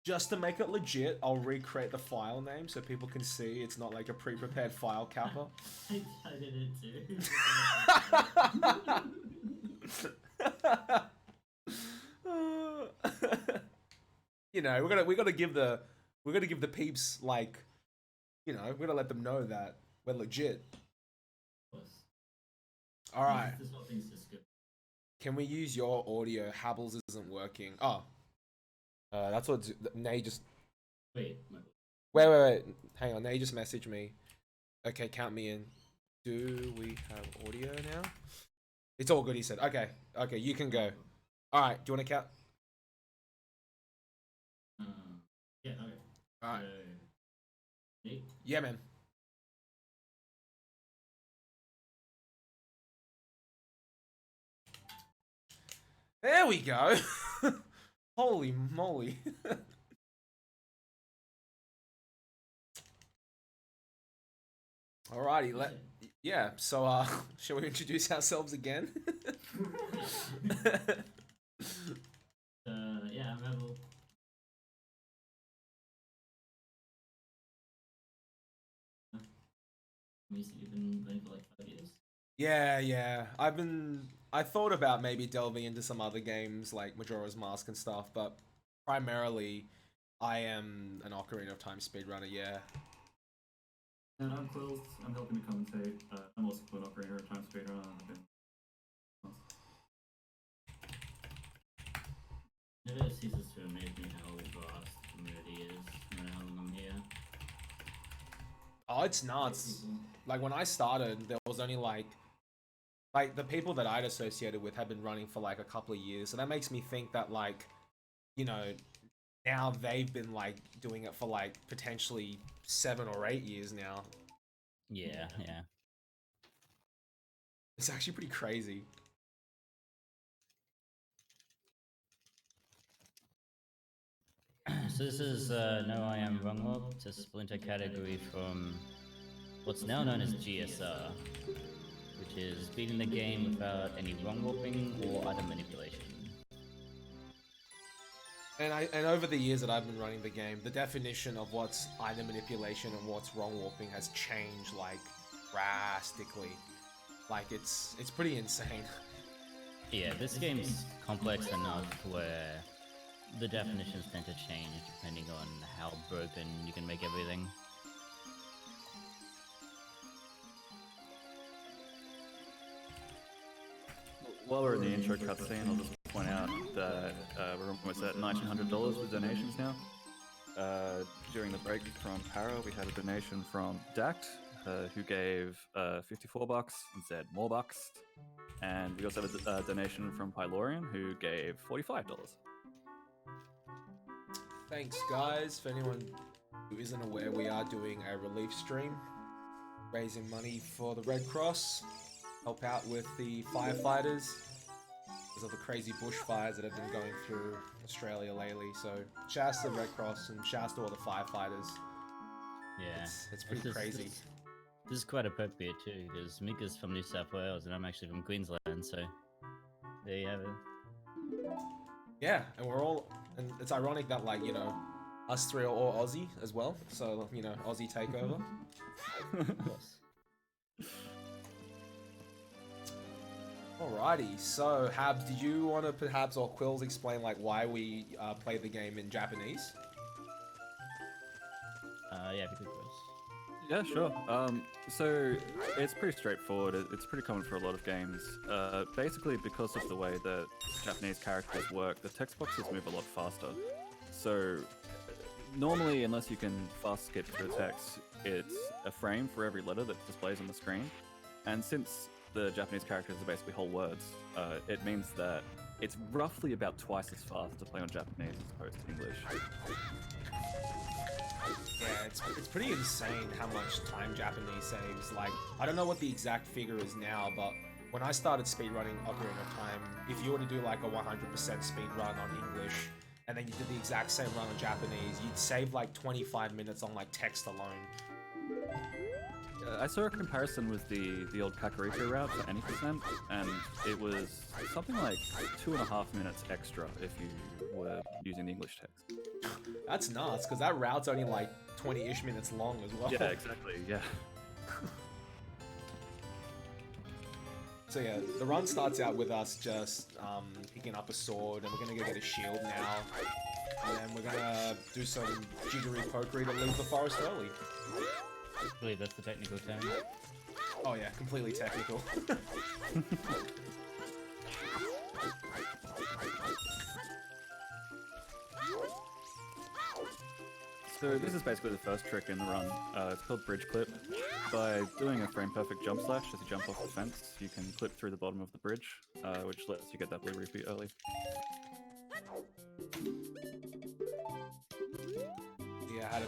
just to make it legit, I'll recreate the file name so people can see it's not like a pre-prepared file capper. I did it too. You know, we gotta give the peeps, like, you know, we gotta let them know that we're legit. All right. Can we use your audio? Habble's isn't working. Oh, that's what Nay just. Wait. Wait. Hang on. Nay just messaged me. Okay, count me in. Do we have audio now? It's all good. He said. Okay. You can go. All right. Do you want to count? Yeah. Okay. All right. Yeah, man. There we go. Holy moly. Alrighty, yeah, so shall we introduce ourselves again? Yeah, I'm Habble. You've been playing for like 5 years? Yeah. I thought about maybe delving into some other games like Majora's Mask and stuff, but primarily I am an Ocarina of Time speedrunner, yeah. And I'm Quills. I'm helping to commentate. I'm also an Ocarina of Time speedrunner. Never ceases to amaze me how vast the community is, no matter how long I'm here. Oh, it's nuts. Like, when I started, there was only like the people that I'd associated with had been running for like a couple of years, so that makes me think that, like, you know, now they've been like doing it for like potentially 7 or 8 years now. Yeah. It's actually pretty crazy. So this is No I Am Wrong. It's a splinter category from what's now known as GSR, which is beating the game without any wrong warping or other manipulation. And over the years that I've been running the game, the definition of what's either manipulation and what's wrong warping has changed like drastically. Like it's pretty insane. Yeah, this game's complex enough where the definitions tend to change depending on how broken you can make everything. While we're in the intro cutscene, I'll just point out that we're almost at $1,900 with donations now. During the break from Para, we had a donation from Dact, who gave $54 and said more bucks. And we also have a donation from Pylorian, who gave $45. Thanks, guys. For anyone who isn't aware, we are doing a relief stream, raising money for the Red Cross, help out with the firefighters because of the crazy bushfires that have been going through Australia lately. So, shouts to the Red Cross and shouts to all the firefighters. Yeah, it's pretty crazy. This is quite appropriate too, because Mika's from New South Wales and I'm actually from Queensland, so there you have it. Yeah, and it's ironic that, like, you know, us three are all Aussie as well, so, you know, Aussie takeover. Of course. Alrighty, so Habs, did you want to perhaps, or Quills, explain like why we play the game in Japanese? Yeah, if you could, Quills. Yeah, sure. So it's pretty straightforward. It's pretty common for a lot of games. Basically, because of the way that Japanese characters work, the text boxes move a lot faster. So normally, unless you can fast skip through text, it's a frame for every letter that displays on the screen. And since the Japanese characters are basically whole words, it means that it's roughly about twice as fast to play on Japanese as opposed to English. Yeah, it's pretty insane how much time Japanese saves. Like, I don't know what the exact figure is now, but when I started speedrunning Ocarina of Time, if you were to do like a 100% speedrun on English, and then you did the exact same run on Japanese, you'd save like 25 minutes on like text alone. I saw a comparison with the old Kakariko route for any percent, and it was something like 2.5 minutes extra if you were using the English text. That's nuts, because that route's only like 20-ish minutes long as well. Yeah, exactly. Yeah. So yeah, the run starts out with us just picking up a sword, and we're gonna go get a shield now, and then we're gonna do some jiggery pokery to leave the forest early. I believe that's the technical term. Oh yeah, completely technical. So this is basically the first trick in the run. It's called bridge clip. By doing a frame perfect jump slash as you jump off the fence, you can clip through the bottom of the bridge, which lets you get that blue rupee early. Yeah, had a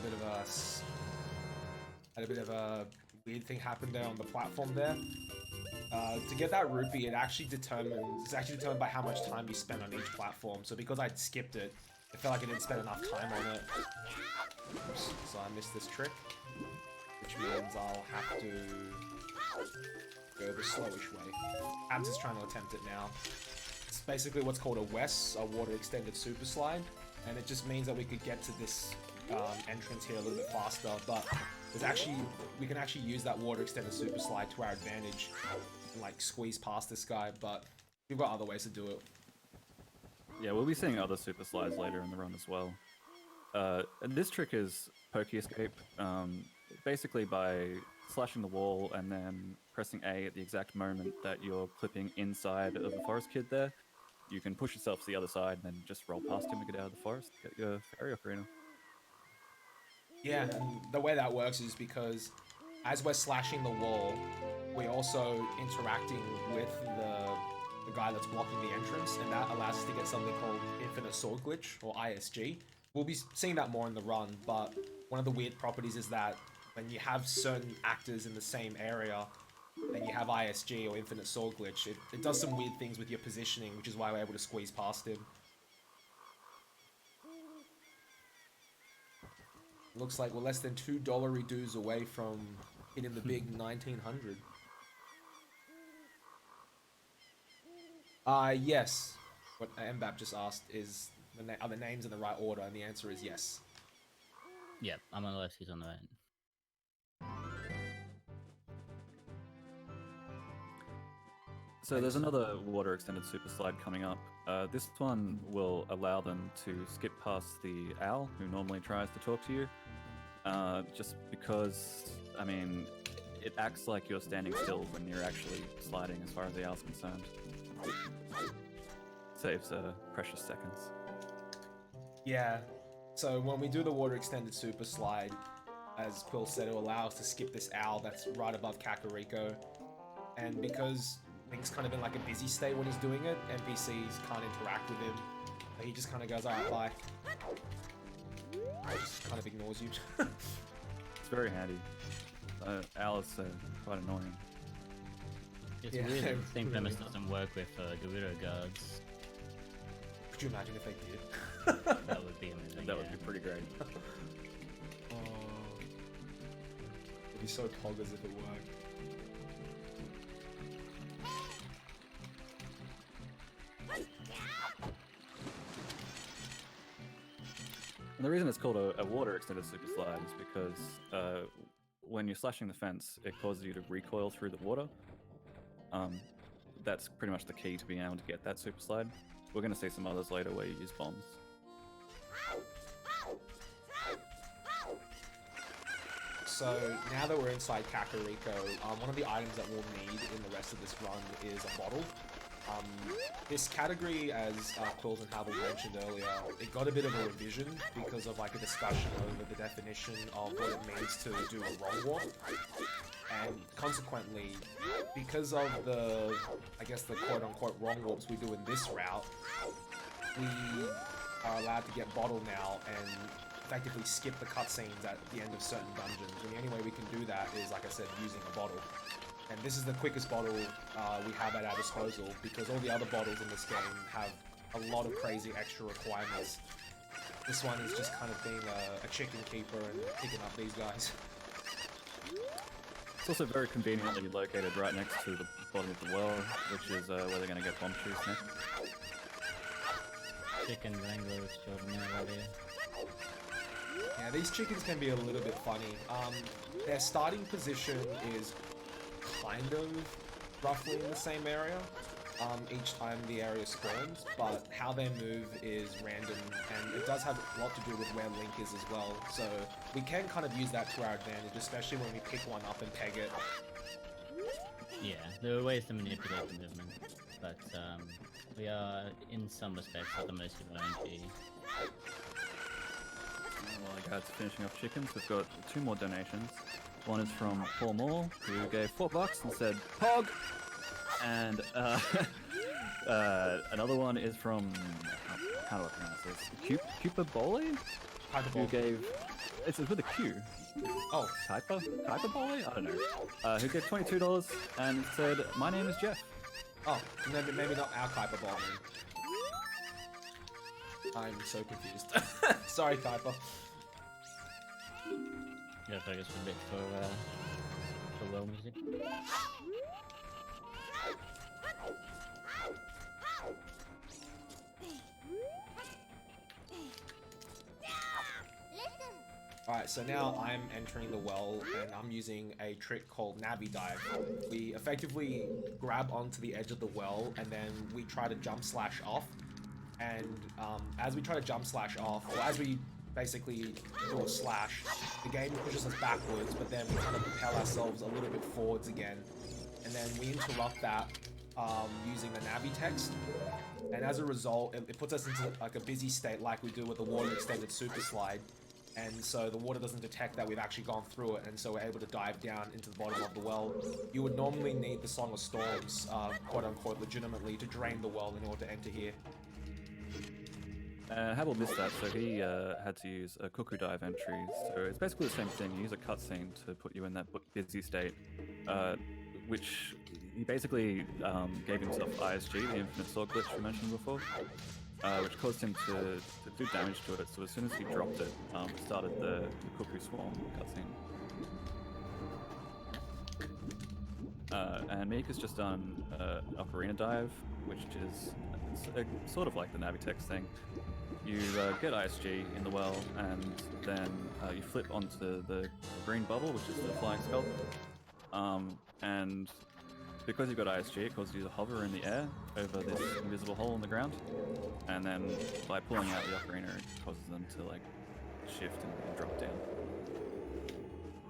bit of a weird thing happen there on the platform there. To get that rupee, it's actually determined by how much time you spend on each platform. So because I'd skipped it, I felt like I didn't spend enough time on it. Oops, so I missed this trick, which means I'll have to go the slowish way. I'm just trying to attempt it now. It's basically what's called a WES, a water extended super slide, and it just means that we could get to this entrance here a little bit faster, but we can actually use that water extended super slide to our advantage and like squeeze past this guy, but we've got other ways to do it. Yeah, we'll be seeing other super slides later in the run as well. And this trick is Pokey Escape. Basically by slashing the wall and then pressing A at the exact moment that you're clipping inside of the forest kid there, you can push yourself to the other side and then just roll past him to get out of the forest, get your fairy ocarina. Yeah, and the way that works is because as we're slashing the wall, we're also interacting with the guy that's blocking the entrance, and that allows us to get something called Infinite Sword Glitch, or ISG. We'll be seeing that more in the run, but one of the weird properties is that when you have certain actors in the same area, and you have ISG, or Infinite Sword Glitch, it does some weird things with your positioning, which is why we're able to squeeze past him. Looks like we're less than $2 dues away from hitting the big 1900. Yes. What Mbap just asked is, are the names in the right order? And the answer is yes. Yep, I'm on the left, he's on the right. So there's another water extended super slide coming up. This one will allow them to skip past the owl who normally tries to talk to you. Just because, I mean, it acts like you're standing still when you're actually sliding as far as the owl's concerned. Saves precious seconds. Yeah, so when we do the water extended super slide, as Quill said, it will allow us to skip this owl that's right above Kakariko. And because Link's kind of in like a busy state when he's doing it, NPCs can't interact with him. He just kind of goes, alright, bye. Just kind of ignores you. It's very handy. Owl is quite annoying. It's Yeah, weird that the same really premise not. doesn't work with Gerudo guards. Could you imagine if they did? That would be amazing. That would be pretty great. Oh, it'd be so poggers if it worked. And the reason it's called a water extended super slide is because when you're slashing the fence, it causes you to recoil through the water. That's pretty much the key to being able to get that super slide. We're going to see some others later where you use bombs. So now that we're inside Kakariko, one of the items that we'll need in the rest of this run is a bottle. This category, as Quills and Habble mentioned earlier, it got a bit of a revision because of like a discussion over the definition of what it means to do a wrong walk. And consequently, because of the, I guess the quote-unquote wrong warps we do in this route, we are allowed to get bottle now and effectively skip the cutscenes at the end of certain dungeons. And the only way we can do that is, like I said, using a bottle. And this is the quickest bottle we have at our disposal, because all the other bottles in this game have a lot of crazy extra requirements. This one is just kind of being a chicken keeper and picking up these guys. It's also very conveniently located right next to the bottom of the well, which is where they're going to get bomb shoes next. chicken wrangler extraordinary over here. Yeah, these chickens can be a little bit funny. Their starting position is kind of roughly in the same area each time the area spawns, but how they move is random, and it does have a lot to do with where Link is as well, so we can kind of use that to our advantage, especially when we pick one up and peg it. Yeah, there are ways to manipulate the movement, but we are, in some respects, at the mercy of our own G. While the guys are finishing off chickens, we've got 2 more donations. One is from Paul Moore, who gave $4 and said, "Pog!" And another one is from, how do I pronounce this? Cupabole? Who gave, it's with a Q. Oh. Kipabole? I don't know. Who gave $22 and said, "My name is Jeff." Oh, maybe not our Kuiper Ball. I'm so confused. Sorry, Kuiper. Yeah, focus a bit for well music. Alright, so now I'm entering the well, and I'm using a trick called Navi Dive. We effectively grab onto the edge of the well, and then we try to jump slash off. And as we try to jump slash off, or as we basically do a slash, the game pushes us backwards, but then we kind of propel ourselves a little bit forwards again. And then we interrupt that using the Navi text. And as a result, it puts us into like a busy state like we do with the water extended super slide. And so the water doesn't detect that we've actually gone through it, and so we're able to dive down into the bottom of the well. You would normally need the Song of Storms, quote-unquote, legitimately, to drain the well in order to enter here. Habble missed that, so he had to use a Cuckoo Dive entry. So it's basically the same thing. You use a cutscene to put you in that busy state, which he basically gave himself ISG, the Infinite Sword glitch we mentioned before. Which caused him to do damage to it, so as soon as he dropped it, it started the Cuckoo Swarm cutscene. And Meek has just done an Ocarina Dive, which is sort of like the Navitex thing. You get ISG in the well, and then you flip onto the green bubble, which is the flying skull. And because you've got ISG, it causes you to hover in the air over this invisible hole in the ground. And then by pulling out the Ocarina, it causes them to like shift and drop down.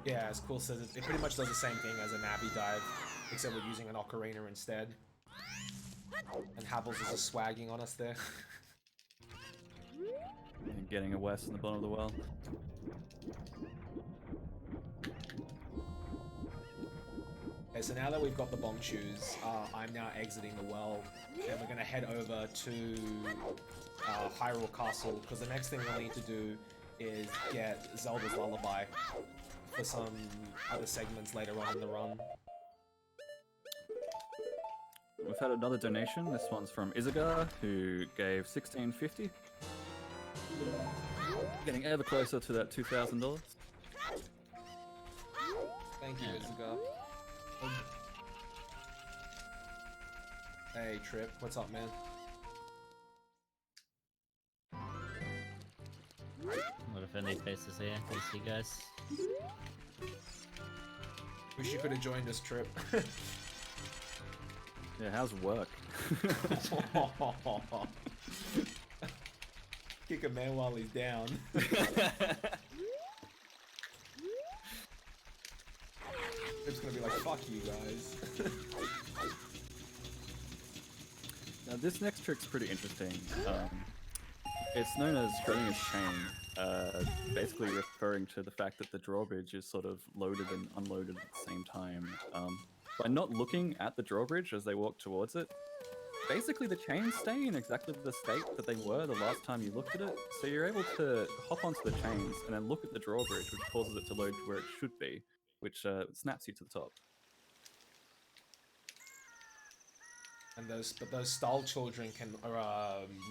Yeah, as Cool says, it pretty much does the same thing as a Navi Dive, except we're using an Ocarina instead. And Habble's is just swagging on us there. And getting a West in the bottom of the well. Okay, so now that we've got the bomb shoes, I'm now exiting the well, and we're going to head over to Hyrule Castle, because the next thing we'll need to do is get Zelda's Lullaby for some other segments later on in the run. We've had another donation. This one's from Izagar, who gave $16.50. Getting ever closer to that $2,000. Thank you, Izagar. Hey, Trip. What's up, man? A lot of friendly faces here. Good to see you guys. Wish you could have joined us, Trip. Yeah, how's work? Kick a man while he's down. It's gonna be like, fuck you guys. Now this next trick's pretty interesting. It's known as Schrodinger's chain, basically referring to the fact that the drawbridge is sort of loaded and unloaded at the same time. By not looking at the drawbridge as they walk towards it, basically the chains stay in exactly the state that they were the last time you looked at it, so you're able to hop onto the chains and then look at the drawbridge, which causes it to load to where it should be, which snaps you to the top. And those stall children can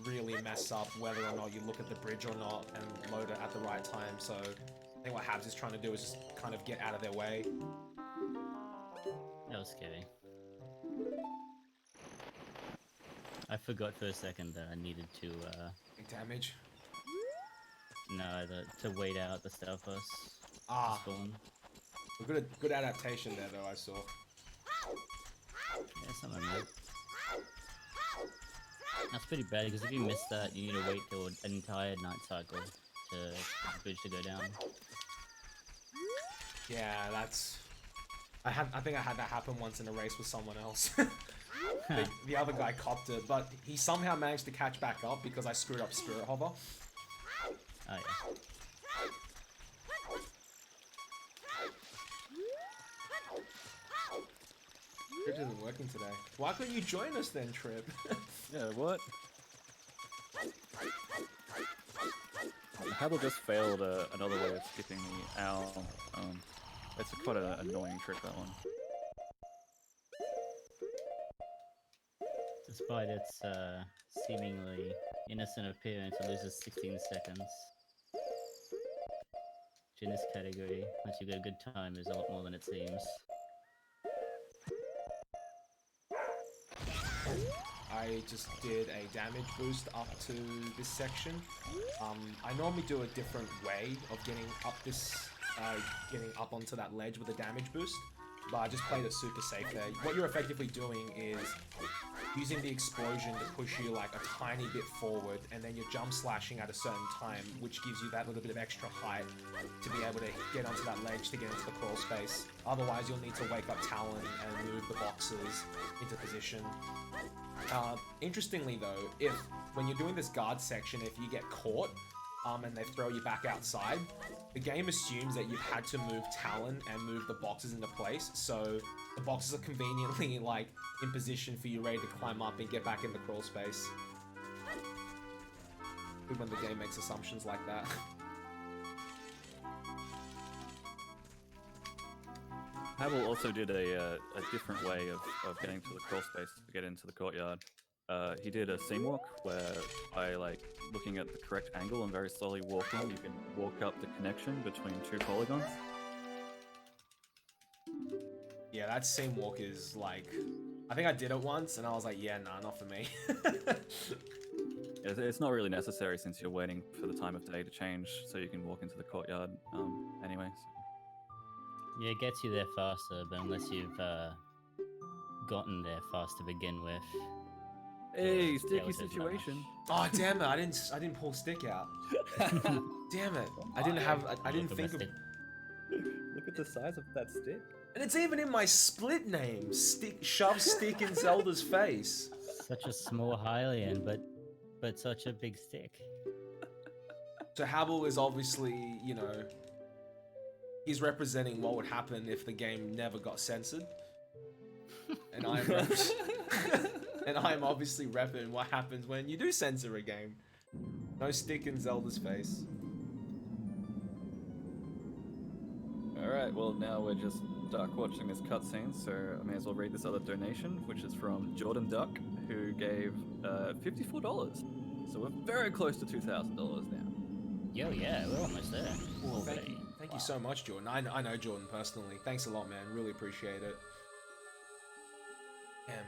really mess up whether or not you look at the bridge or not and load it at the right time. So I think what Habs is trying to do is just kind of get out of their way. That was scary. I forgot for a second that I needed to Big damage. No, to wait out the Stalfos. Ah, Spawn. a good adaptation there though, I saw. Yeah, something like that. That's pretty bad because if you miss that, you need to wait till an entire night cycle for the bridge to go down. Yeah, that's... I think I had that happen once in a race with someone else. The other guy copped it, but he somehow managed to catch back up because I screwed up Spirit Hover. Oh yeah. Trip isn't working today. Why couldn't you join us then, Trip? Yeah, what? Habble just failed another way of skipping the owl. It's quite an annoying trick, that one. Despite its seemingly innocent appearance, it loses 16 seconds. Which in this category, once you get a good time, is a lot more than it seems. I just did a damage boost up to this section. I normally do a different way of getting up onto that ledge with a damage boost, but I just played it super safe there. What you're effectively doing is using the explosion to push you like a tiny bit forward, and then you're jump slashing at a certain time, which gives you that little bit of extra height to be able to get onto that ledge to get into the crawl space. Otherwise, you'll need to wake up Talon and move the boxes into position. Interestingly though, when you're doing this guard section, if you get caught and they throw you back outside, the game assumes that you've had to move Talon and move the boxes into place, so the boxes are conveniently like in position for you ready to climb up and get back in the crawl space. Good when the game makes assumptions like that. Habble also did a different way of getting to the crawl space to get into the courtyard. He did a seam walk where by like looking at the correct angle and very slowly walking, you can walk up the connection between two polygons. Yeah, that seam walk is like... I think I did it once and I was like, yeah, nah, not for me. It's not really necessary since you're waiting for the time of day to change, so you can walk into the courtyard anyway. So. Yeah, it gets you there faster, but unless you've gotten there fast to begin with. Hey, sticky there's not situation. Oh damn it! I didn't pull stick out. Damn it! I didn't think of. Look at the size of that stick. And it's even in my split name. Shove stick in Zelda's face. Such a small Hylian, but such a big stick. So Habble is obviously, you know, he's representing what would happen if the game never got censored. And I'm obviously repping what happens when you do censor a game. No stick in Zelda's face. Alright, well now we're just stuck watching this cutscene, so I may as well read this other donation, which is from Jordan Duck, who gave $54. So we're very close to $2,000 now. Yo, yeah, we're almost there. Well, thank you so much, Jordan. I know Jordan personally. Thanks a lot, man. Really appreciate it. Damn.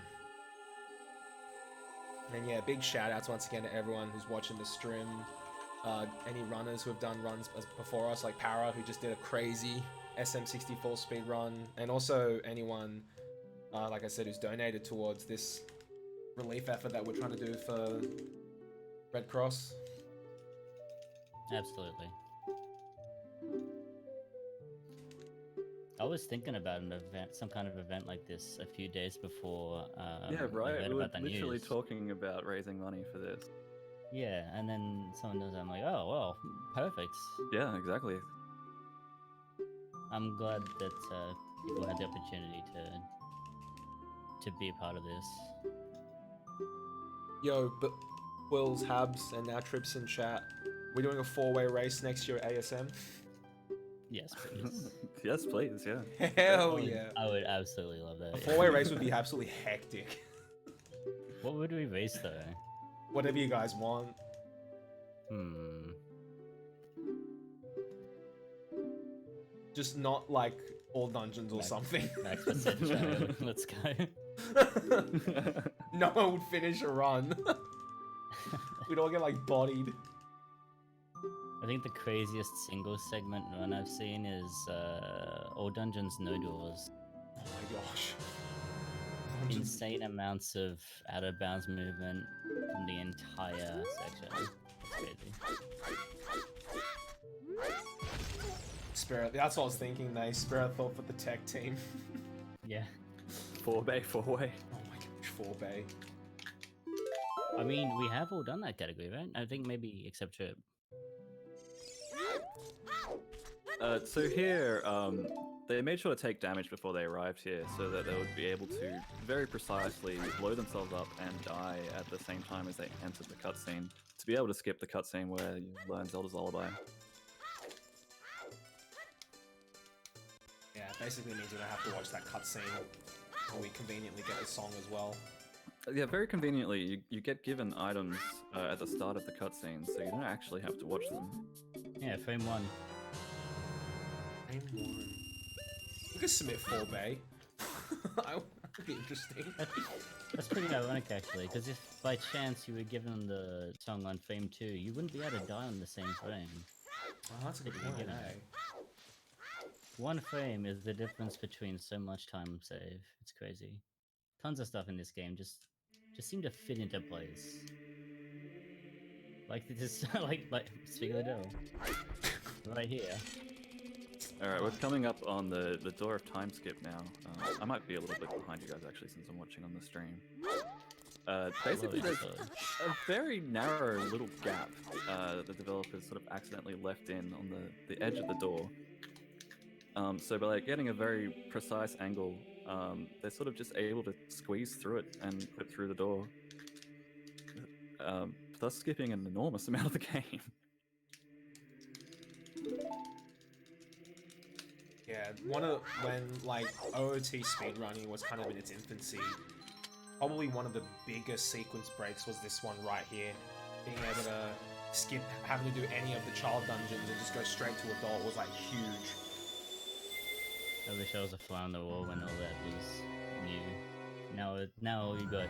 And yeah, big shout outs once again to everyone who's watching the stream. Any runners who have done runs before us, like Para, who just did a crazy SM64 speed run, and also anyone, like I said, who's donated towards this relief effort that we're trying to do for Red Cross. Absolutely. I was thinking about an event, some kind of event like this a few days before Yeah, right. I read We were about the literally news. talking about raising money for this. Yeah, and then someone does it, I'm like, oh, well, perfect. Yeah, exactly. I'm glad that people had the opportunity to be a part of this. Yo, but Wills, Habs, and now Trips in chat. We're doing a 4-way race next year at ASM. Yes, please. Yes, please, yeah. Hell yeah. I would absolutely love that. A 4-way race would be absolutely hectic. What would we race though? Whatever you guys want. Just not like all dungeons or something. Max percent. Let's go. No one would finish a run. We'd all get like bodied. I think the craziest single segment run I've seen is all dungeons, no doors. Oh my gosh. Insane amounts of out of bounds movement from the entire section. That's crazy. Spirit, that's what I was thinking, nice. Spirit thought for the tech team. Yeah. 4-bay, 4-way. Oh my gosh, 4-bay. I mean, we have all done that category, right? I think maybe except Trip. So here, they made sure to take damage before they arrived here, so that they would be able to very precisely blow themselves up and die at the same time as they entered the cutscene, to be able to skip the cutscene where you learn Zelda's Lullaby. Yeah, it basically means we don't have to watch that cutscene, and we conveniently get the song as well. Yeah, very conveniently, you get given items at the start of the cutscene, so you don't actually have to watch them. Yeah, frame 1. Frame 1. We could submit 4-bay. That would be interesting. That's pretty ironic, actually, because if by chance you were given the song on frame 2, you wouldn't be able to die on the same frame. Oh, that's a good point, eh? 1 frame is the difference between so much time save. It's crazy. Tons of stuff in this game just seem to fit into place. Like this, like speaking of the devil, right here. Alright, we're coming up on the door of time skip now. I might be a little bit behind you guys actually since I'm watching on the stream. Basically there's a very narrow little gap that the developers sort of accidentally left in on the edge of the door. So by like getting a very precise angle, they're sort of just able to squeeze through it and put it through the door. Thus skipping an enormous amount of the game. Yeah, when like OOT speedrunning was kind of in its infancy, probably one of the biggest sequence breaks was this one right here. Being able to skip having to do any of the child dungeons and just go straight to adult was like huge. I wish I was a fly on the wall when all that was new. Now we got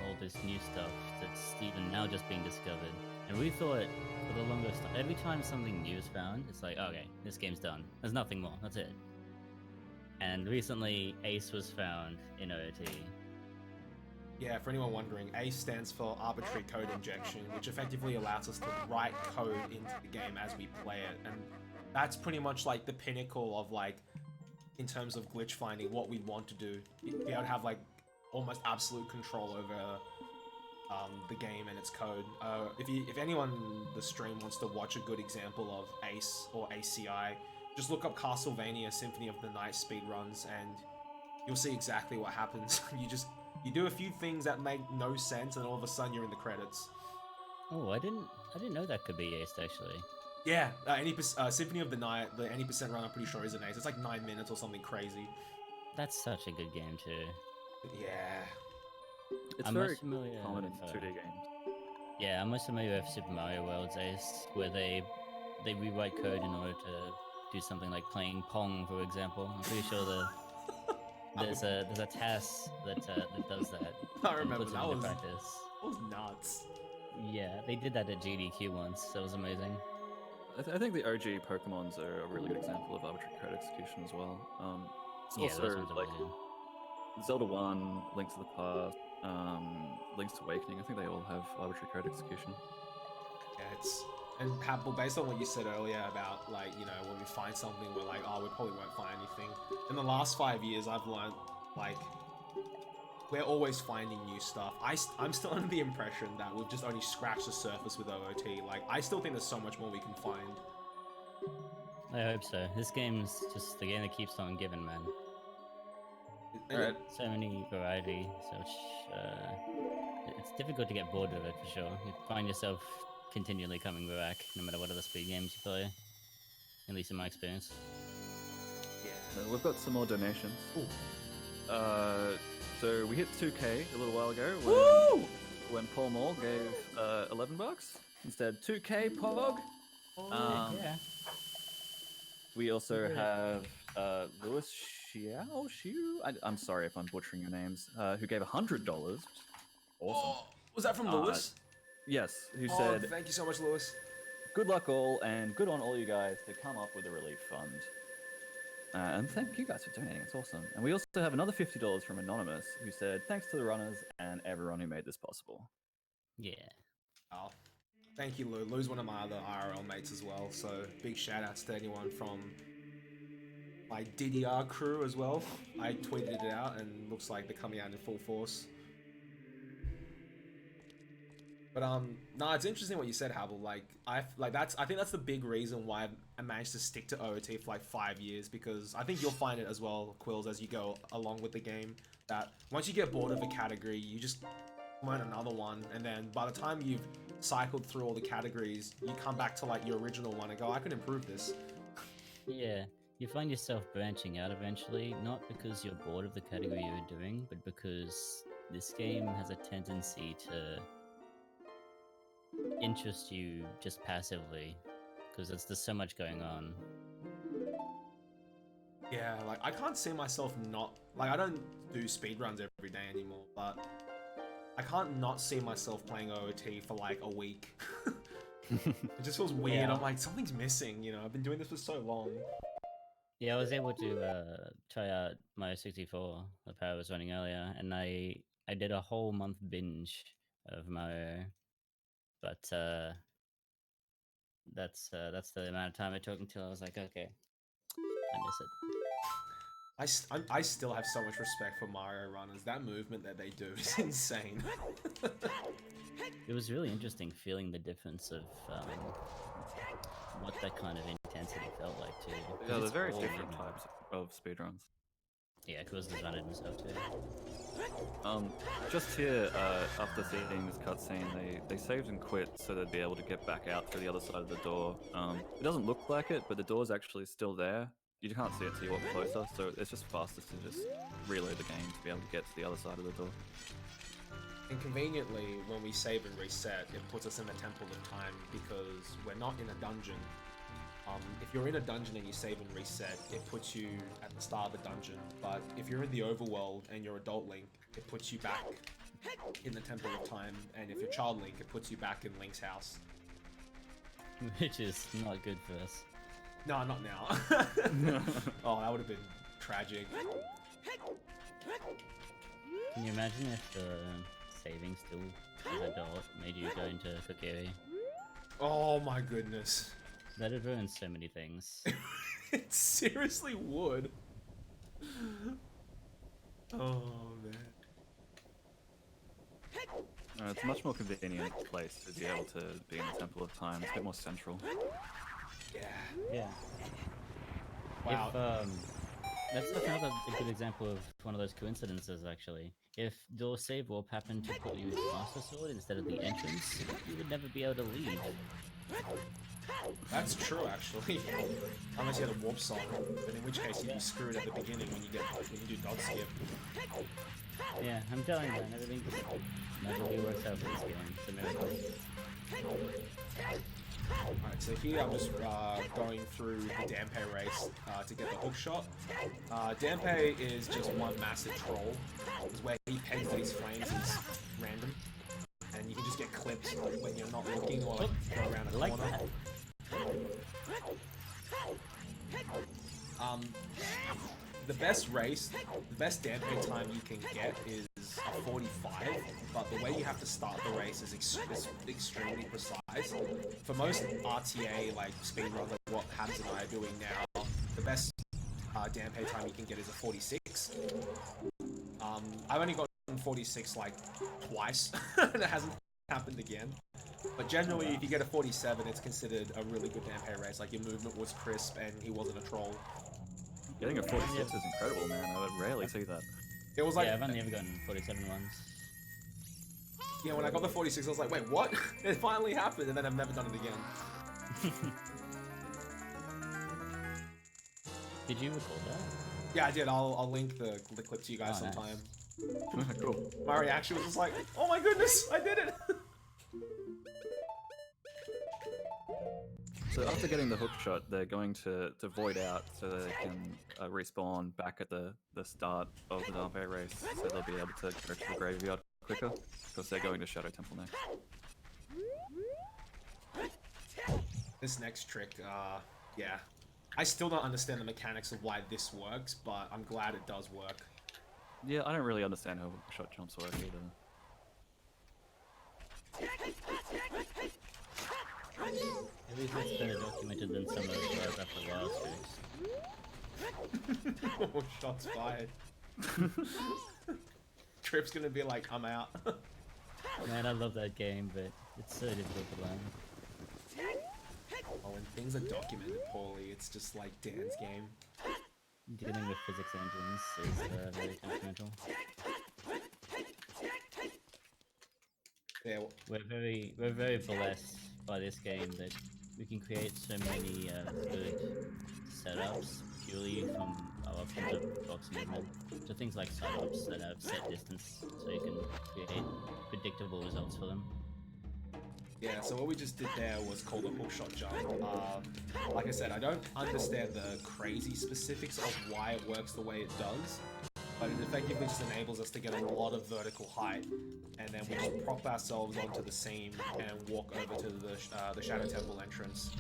all this new stuff that's even now just being discovered. And we thought for the longest time, every time something new is found, it's like, okay, this game's done. There's nothing more. That's it. And recently, Ace was found in OOT. Yeah, for anyone wondering, ACE stands for Arbitrary Code Injection, which effectively allows us to write code into the game as we play it. And that's pretty much like the pinnacle of like, in terms of glitch finding, what we want to do. Be able to have like almost absolute control over the game and its code. If anyone in the stream wants to watch a good example of ACE or ACI, just look up Castlevania Symphony of the Night speedruns and you'll see exactly what happens. You do a few things that make no sense and all of a sudden you're in the credits. Oh, I didn't know that could be aced actually. Yeah, Symphony of the Night, the any percent run I'm pretty sure is an ace. It's like 9 minutes or something crazy. That's such a good game too. Yeah. It's I'm very most familiar common in with, 2D games. Yeah, I'm most familiar with Super Mario World's Ace, where they rewrite code in order to do something like playing Pong, for example. I'm pretty sure there's a task that does that. I remember puts it that into was practice. nuts. Yeah, they did that at GDQ once. That was amazing. I think the OG Pokemons are a really good example of arbitrary code execution as well. It's Yeah, those also ones are like amazing. Zelda 1, Link to the Past, Link's Awakening. I think they all have arbitrary code execution. Yeah, and Habble, based on what you said earlier about like, you know, when we find something we're like, oh, we probably won't find anything. In the last 5 years I've learned like we're always finding new stuff. I'm still under the impression that we've just only scratched the surface with OOT. Like I still think there's so much more we can find. I hope so. This game's just the game that keeps on giving, man. Alright. So many variety, so much, it's difficult to get bored of it for sure. You find yourself continually coming back, no matter what other speed games you play. At least in my experience. Yeah. We've got some more donations. Ooh. So we hit 2K a little while ago when Paul Moore gave $11. Instead, 2K Pog. Yeah. We also have Louis Xiao. I'm sorry if I'm butchering your names. Who gave $100. Awesome. Oh, was that from Lewis? Yes, who Oh, said, thank you so much, Lewis. good luck all, and good on all you guys to come up with a relief fund. And thank you guys for donating, it's awesome. And we also have another $50 from Anonymous, who said, thanks to the runners and everyone who made this possible. Yeah. Oh, thank you, Lou. Lou's one of my other IRL mates as well, so big shout outs to anyone from my DDR crew as well. I tweeted it out and looks like they're coming out in full force. But no, it's interesting what you said, Habble. I think that's the big reason why I managed to stick to OOT for like 5 years, because I think you'll find it as well, Quills, as you go along with the game, that once you get bored of a category, you just learn another one, and then by the time you've cycled through all the categories, you come back to like your original one and go, I can improve this. Yeah. You find yourself branching out eventually, not because you're bored of the category you're doing, but because this game has a tendency to interest you just passively, because there's so much going on. Yeah, like I can't see myself not, like I don't do speedruns every day anymore, but I can't not see myself playing OOT for like a week. It just feels weird. Yeah. I'm like, something's missing, you know, I've been doing this for so long. Yeah, I was able to try out Mario 64, the power I was running earlier, and I did a whole month binge of Mario, but that's the amount of time it took until I was like, okay, I miss it. I still have so much respect for Mario runners. That movement that they do is insane. It was really interesting feeling the difference of what that kind of intensity felt like too. 'cause Yeah, there's it's various all different movement. types of speedruns. Yeah, Quiz designed it himself too. Just here, after seeing this cutscene, they saved and quit so they'd be able to get back out through the other side of the door. It doesn't look like it, but the door's actually still there. You can't see it till you walk closer, so it's just fastest to just reload the game to be able to get to the other side of the door. And conveniently, when we save and reset, it puts us in the Temple of Time because we're not in a dungeon. If you're in a dungeon and you save and reset, it puts you at the start of the dungeon. But if you're in the overworld and you're Adult Link, it puts you back in the Temple of Time. And if you're Child Link, it puts you back in Link's house. Which is not good for us. No, not now. Oh, that would have been tragic. Can you imagine if saving still as adult made you go into Kokiri? Oh my goodness. That'd ruin so many things. It seriously would. Oh man. It's a much more convenient place to be able to be in the Temple of Time. It's a bit more central. Yeah. Yeah. Wow. That's another good example of one of those coincidences, actually. If your save warp happened to put you in the Master Sword instead of the entrance, you would never be able to leave. That's true, actually. Unless you had a warp song, but in which case you'd be screwed at the beginning when you do dodge skip. Yeah, I'm telling you, man, everything just magically works out for this game. It's a miracle. Alright, so here I'm just going through the Dampe race to get the hook shot. Dampe is just one massive troll. It's where he pegs these flames is random. And you can just get clipped when you're not looking or like go around a corner. That. The best race, the best Dampe time you can get is a 45, but the way you have to start the race is extremely precise. For most RTA, like speedruns, like what Habs and I are doing now, the best Dampe time you can get is a 46. I've only gotten 46 like twice, and it hasn't happened again. But generally, if you get a 47, it's considered a really good Dampe race. Like your movement was crisp, and he wasn't a troll. Getting a 46 is incredible, man. I would rarely see that. It was like, Yeah, I've only ever gotten 47 ones. yeah, when I got the 46, I was like, wait, what? It finally happened, and then I've never done it again. Did you record that? Yeah, I did. I'll link the clip to you guys Oh, nice. sometime. Cool. My reaction was just like, oh my goodness, I did it! So after getting the hook shot, they're going to void out so that they can respawn back at the start of the Dampe race, so they'll be able to go to the graveyard quicker, because they're going to Shadow Temple next. This next trick, yeah. I still don't understand the mechanics of why this works, but I'm glad it does work. Yeah, I don't really understand how shot jumps work either. Maybe it's better documented than some of the Breath of the Wild tricks. Oh, shots fired. Trip's gonna be like, I'm out. Man, I love that game, but it's so difficult to learn. Oh, when things are documented poorly, it's just like Dan's game. Dealing with physics engines is very temperamental. Yeah, We're very blessed by this game that we can create so many good setups purely from our options of box movement. So things like side-ups that have set distance, so you can create predictable results for them. yeah, so what we just did there was called a hookshot jump. Like I said, I don't understand the crazy specifics of why it works the way it does, but it effectively just enables us to get a lot of vertical height, and then we just prop ourselves onto the seam and walk over to the Shadow Temple entrance.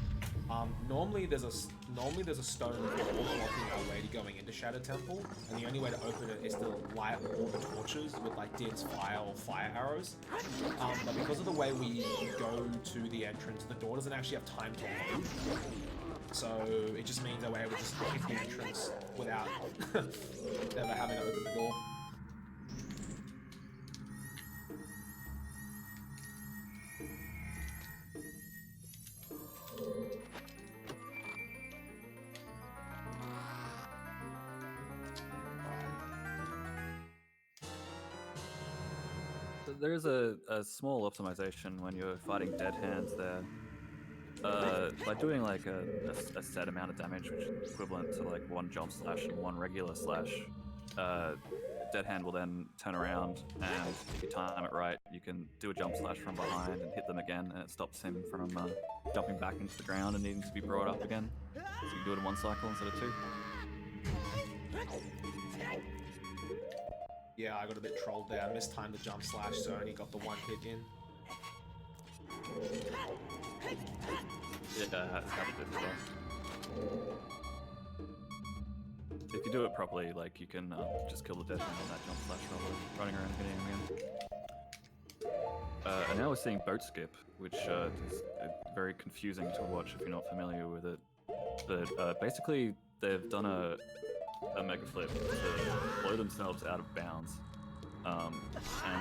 Normally there's a stone wall blocking our way to going into Shadow Temple, and the only way to open it is to light all the torches with like Din's fire or fire arrows. But because of the way we go to the entrance, the door doesn't actually have time to load. So it just means that we're able to just hit the entrance without ever having to open the door. There's a small optimization when you're fighting dead hands there. By doing like a set amount of damage, which is equivalent to like one jump slash and one regular slash, dead hand will then turn around, and if you time it right, you can do a jump slash from behind and hit them again, and it stops him from jumping back into the ground and needing to be brought up again. So you can do it in one cycle instead of two. Yeah, I got a bit trolled there. I mistimed the jump slash, so I only got the one hit in. Yeah, Habble did as well. If you do it properly, like you can just kill the dead hand on that jump slash rather than running around getting him again. And now we're seeing boat skip, which is very confusing to watch if you're not familiar with it. But basically, they've done a mega flip to blow themselves out of bounds. And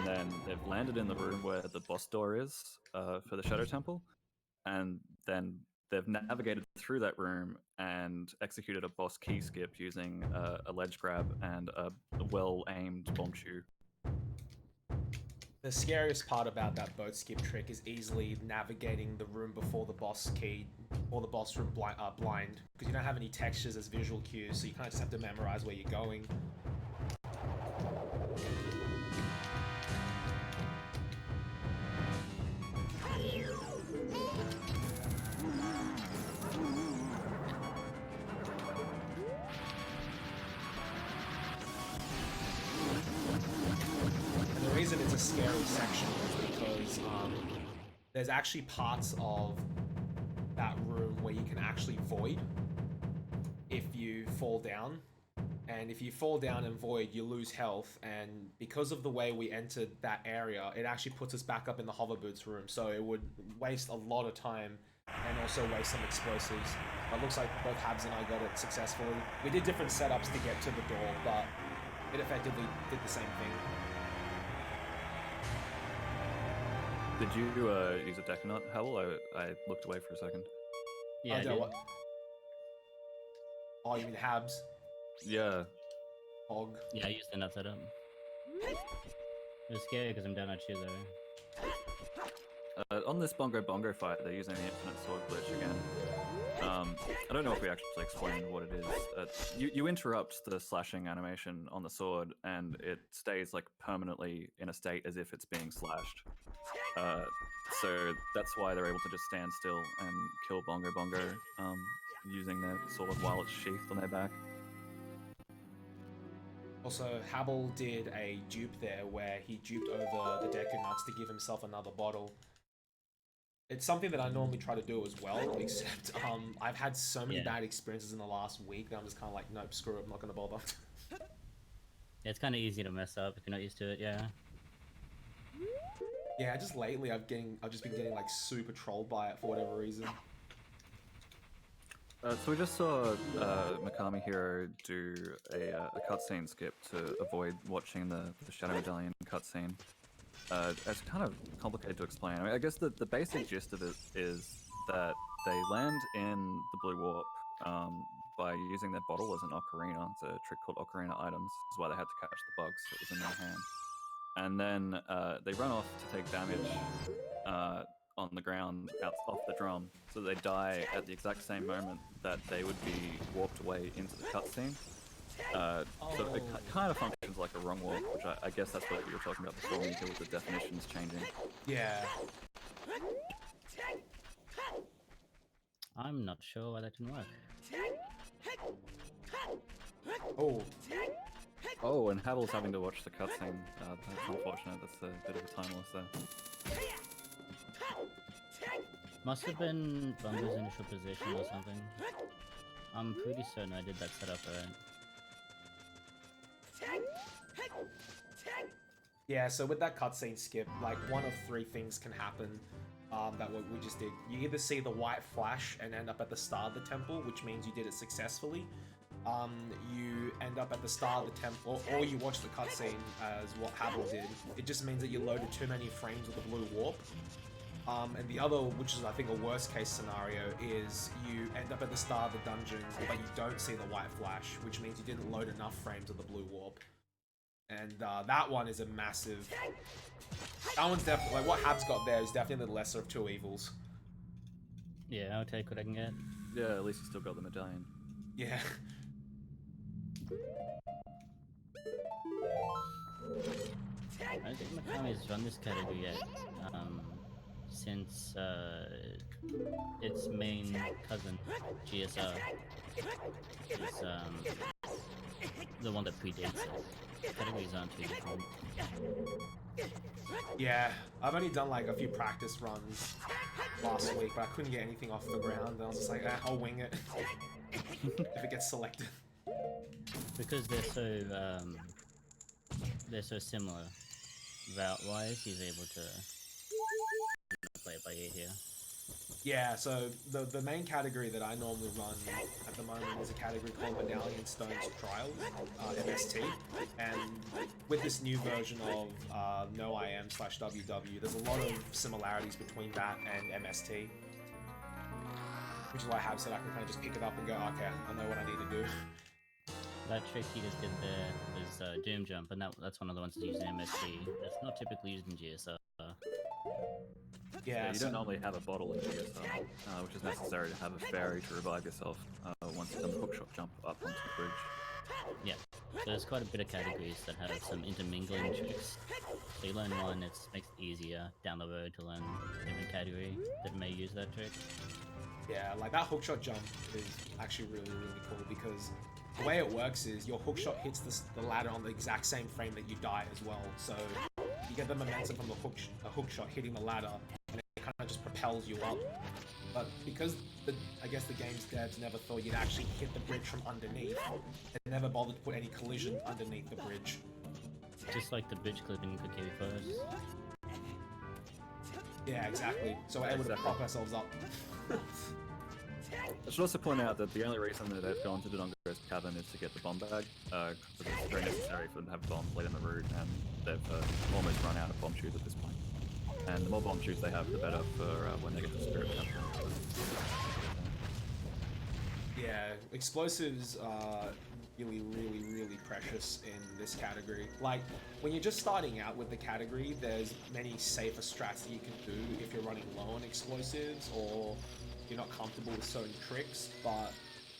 then they've landed in the room where the boss door is for the Shadow Temple, and then they've navigated through that room and executed a boss key skip using a ledge grab and a well-aimed bomb chew. The scariest part about that boat skip trick is easily navigating the room before the boss key, or the boss room blind, because you don't have any textures as visual cues, so you kind of just have to memorize where you're going. And the reason it's a scary section is because there's actually parts of that room where you can actually void if you fall down. And if you fall down and void, you lose health, and because of the way we entered that area, it actually puts us back up in the hover boots room, so it would waste a lot of time and also waste some explosives. But it looks like both Habs and I got it successfully. We did different setups to get to the door, but it effectively did the same thing. Did you use a Decanut, Habble? I looked away for a second. Yeah, I did. What? Oh, you mean Habs? Yeah. Hog. Yeah, I used the nut setup. It was scary because I'm down at you though. On this Bongo Bongo fight, they're using the infinite sword glitch again. I don't know if we actually explained what it is. You interrupt the slashing animation on the sword, and it stays like permanently in a state as if it's being slashed. So that's why they're able to just stand still and kill Bongo Bongo using their sword while it's sheathed on their back. Also, Habble did a dupe there where he duped over the deck of nuts to give himself another bottle. It's something that I normally try to do as well, except I've had so many Yeah. bad experiences in the last week that I'm just kind of like, nope, screw it, I'm not gonna bother. Yeah, it's kind of easy to mess up if you're not used to it. Yeah. Yeah, just lately I've just been getting like super trolled by it for whatever reason. So we just saw MikamiHero do a cutscene skip to avoid watching the Shadow Medallion cutscene. It's kind of complicated to explain. I mean, I guess the basic gist of it is that they land in the Blue Warp by using their bottle as an ocarina. It's a trick called Ocarina Items. This is why they had to catch the bugs that was in their hand. And then they run off to take damage on the ground off the drum, so they die at the exact same moment that they would be warped away into the cutscene. So it kind of functions like a wrong warp, which I guess that's what you were talking about before when you deal with the definitions changing. Yeah. I'm not sure why that didn't work. Oh. Oh, and Habble's having to watch the cutscene. That's unfortunate. That's a bit of a time loss there. Must have been Bungo's initial position or something. I'm pretty certain I did that setup right. Yeah, so with that cutscene skip, like one of three things can happen that what we just did. You either see the white flash and end up at the start of the temple, which means you did it successfully. You end up at the start of the temple, or you watch the cutscene as what Habble did. It just means that you loaded too many frames of the blue warp. And the other, which is I think a worst case scenario, is you end up at the start of the dungeon, but you don't see the white flash, which means you didn't load enough frames of the blue warp. And that one is a massive... That one's definitely... Like, what Hab's got there is definitely the lesser of two evils. Yeah, I'll take what I can get. Yeah, at least you still got the medallion. Yeah. I don't think Mikami's run this category yet, since its main cousin, GSR, is the one that predates it. Categories aren't too different. Yeah, I've only done like a few practice runs last week, but I couldn't get anything off the ground, and I was just like, I'll wing it if it gets selected. Because they're so similar route-wise, he's able to play it by ear here. Yeah, so the main category that I normally run at the moment is a category called Medallion Stones Trials, MST, and with this new version of No IM/WW, there's a lot of similarities between that and MST, which is why I have said I can kind of just pick it up and go, okay, I know what I need to do. That trick he just did there was Doom Jump, and that's one of the ones that's used in MST. It's not typically used in GSR. Yeah, you don't normally have a bottle in GSR, which is necessary to have a fairy to revive yourself once you've done the hookshot jump up onto the bridge. Yeah, so there's quite a bit of categories that have some intermingling tricks. So you learn one, it makes it easier down the road to learn a different category that may use that trick. Yeah, like that hookshot jump is actually really, really cool because the way it works is your hookshot hits the ladder on the exact same frame that you die as well. So you get the momentum from the hookshot hitting the ladder, and it kind of just propels you up. But because I guess the game's devs never thought you'd actually hit the bridge from underneath, they never bothered to put any collision underneath the bridge. Just like the bridge clipping in Cookie Forest. Yeah, exactly. So we're able to prop ourselves up. I should also point out that the only reason that they've gone to the Dongo's cabin is to get the bomb bag, because it's very necessary for them to have a bomb laid on the route, and they've almost run out of bomb shoes at this point. And the more bomb shoes they have, the better for when they get to Spirit Temple. Yeah, explosives are really, really, really precious in this category. Like, when you're just starting out with the category, there's many safer strats that you can do if you're running low on explosives or you're not comfortable with certain tricks, but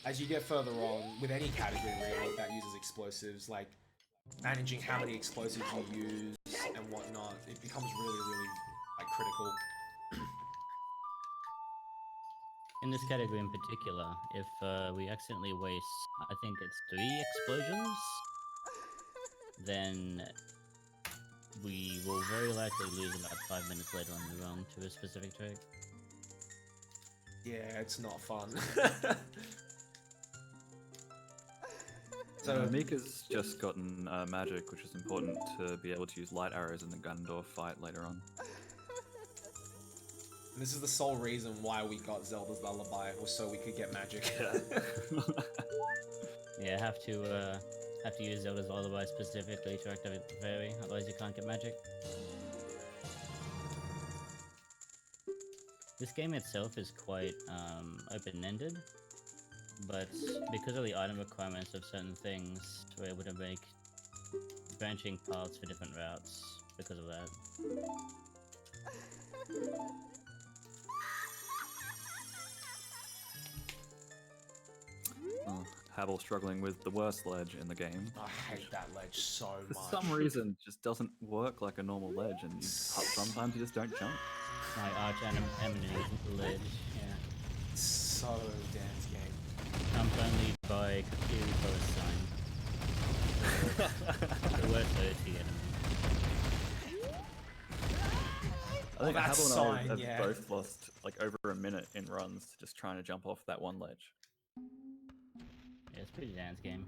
as you get further on, with any category really that uses explosives, like managing how many explosives you use and whatnot, it becomes really, really like critical. In this category in particular, if we accidentally waste, I think it's 3 explosions, then we will very likely lose about 5 minutes later on the run to a specific trick. Yeah, it's not fun. So so Mika's just gotten magic, which is important to be able to use light arrows in the Ganondorf fight later on. this is the sole reason why we got Zelda's Lullaby, was so we could get magic. Yeah, have to use Zelda's Lullaby specifically to activate the fairy, otherwise you can't get magic. This game itself is quite open-ended, but because of the item requirements of certain things, we're able to make branching paths for different routes because of that. Oh, Habble struggling with the worst ledge in the game. I hate that ledge so For much. some reason, it just doesn't work like a normal ledge, and sometimes you just don't jump. My arch enemy ledge, yeah. So dance game. Comes only by Kakiri Forest Sign. The worst OT enemy. I think that's Habble and sign, I have yeah. both lost like over a minute in runs just trying to jump off that one ledge. Yeah, it's a pretty dance game.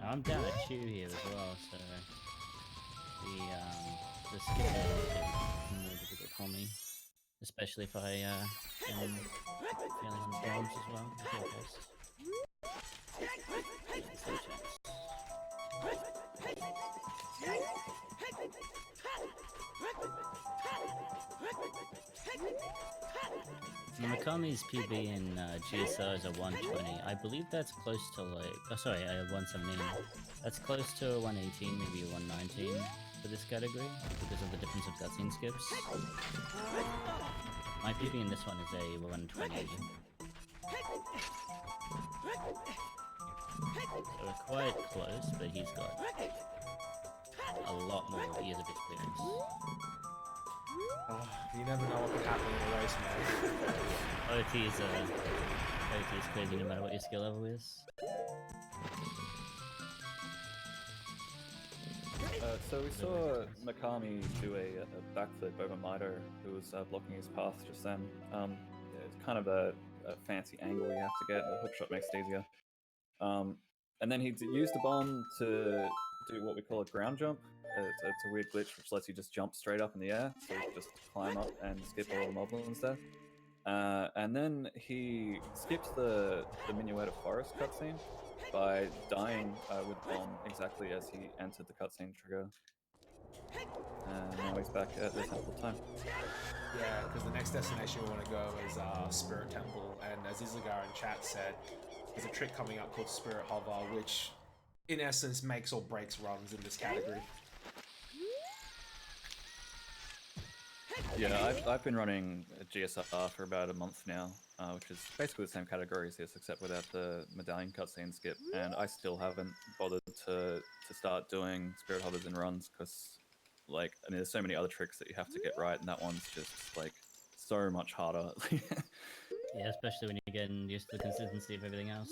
Now, I'm down at 2 here as well, so the skip is more difficult for me, especially if I am feeling on drums as well. Mikami's PB in GSR is a 120. I believe that's close to like, oh sorry, 117. That's close to a 118, maybe a 119 for this category because of the difference of cutscene skips. My PB in this one is a 120. So we're quite close, but he's got a lot more years of experience. You never know what could happen in a race, man. OT is crazy no matter what your skill level is. So we saw Mikami do a backflip over Mito, who was blocking his path just then. It's kind of a fancy angle you have to get, the hookshot makes it easier. And then he used the bomb to do what we call a ground jump. It's a weird glitch which lets you just jump straight up in the air, so you just climb up and skip all the moblins there. And then he skipped the Minuet of Forest cutscene by dying with bomb exactly as he entered the cutscene trigger. And now he's back at the Temple of Time. Yeah, because the next destination we want to go is Spirit Temple, and as Izagar in chat said, there's a trick coming up called Spirit Hover, which in essence makes or breaks runs in this category. Yeah, I've been running GSR for about a month now, which is basically the same category as this, except without the medallion cutscene skip, and I still haven't bothered to start doing Spirit Hovers in runs, because, like, I mean, there's so many other tricks that you have to get right, and that one's just, like, so much harder. Yeah, especially when you're getting used to the consistency of everything else.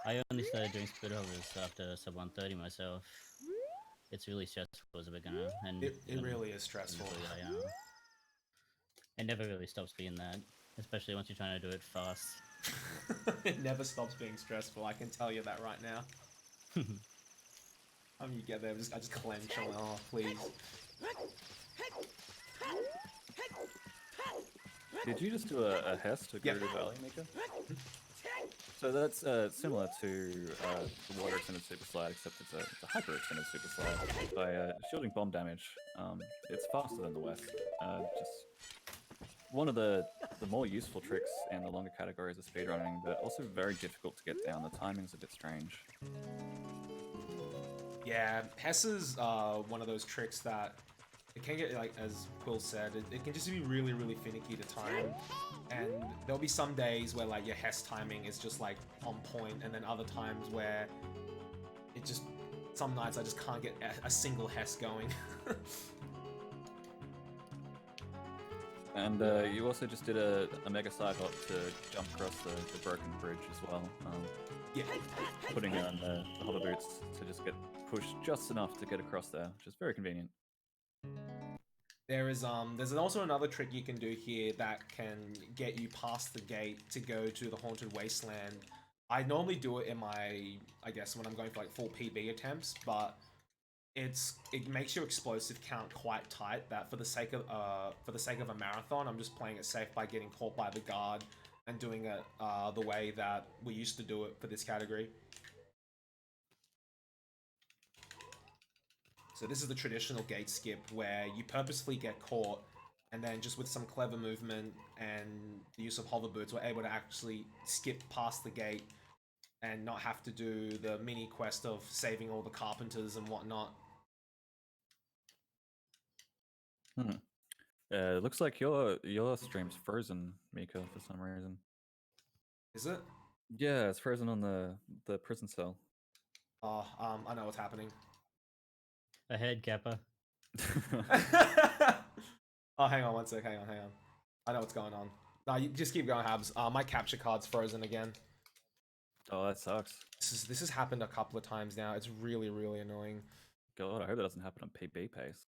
I only started doing Spirit Hovers after sub 130 myself. It's really stressful as a beginner, and It really is stressful. It never really stops being that, especially once you're trying to do it fast. It never stops being stressful, I can tell you that right now. You get there, I just clench, I'm like, oh, please. Did you just do a Hess to Yep. Gerudo Valley, Mika? So that's similar to the Water Extended Super Slide, except it's a Hyper Extended Super Slide. By shielding bomb damage, it's faster than the West. Just one of the more useful tricks in the longer categories of speedrunning, but also very difficult to get down. The timing's a bit strange. Yeah, Hess is one of those tricks that it can get, like as Quill said, it can just be really, really finicky to time. And there'll be some days where like your Hess timing is just like on point, and then other times where it just, some nights I just can't get a single Hess going. And you also just did a mega side hop to jump across the broken bridge as well. Yeah. Putting on the hover boots to just get pushed just enough to get across there, which is very convenient. There's also another trick you can do here that can get you past the gate to go to the Haunted Wasteland. I normally do it in my, I guess, when I'm going for like full PB attempts, but it makes your explosive count quite tight. That for the sake of a marathon, I'm just playing it safe by getting caught by the guard and doing it the way that we used to do it for this category. So this is the traditional gate skip where you purposefully get caught, and then just with some clever movement and the use of hover boots, we're able to actually skip past the gate and not have to do the mini quest of saving all the carpenters and whatnot. It looks like your stream's frozen, Mika, for some reason. Is it? Yeah, it's frozen on the prison cell. Oh, I know what's happening. Ahead, Kappa. Oh, hang on one sec. Hang on. I know what's going on. No, you just keep going, Habs. My capture card's frozen again. Oh, that sucks. This has happened a couple of times now. It's really, really annoying. God, I hope that doesn't happen on PB pace.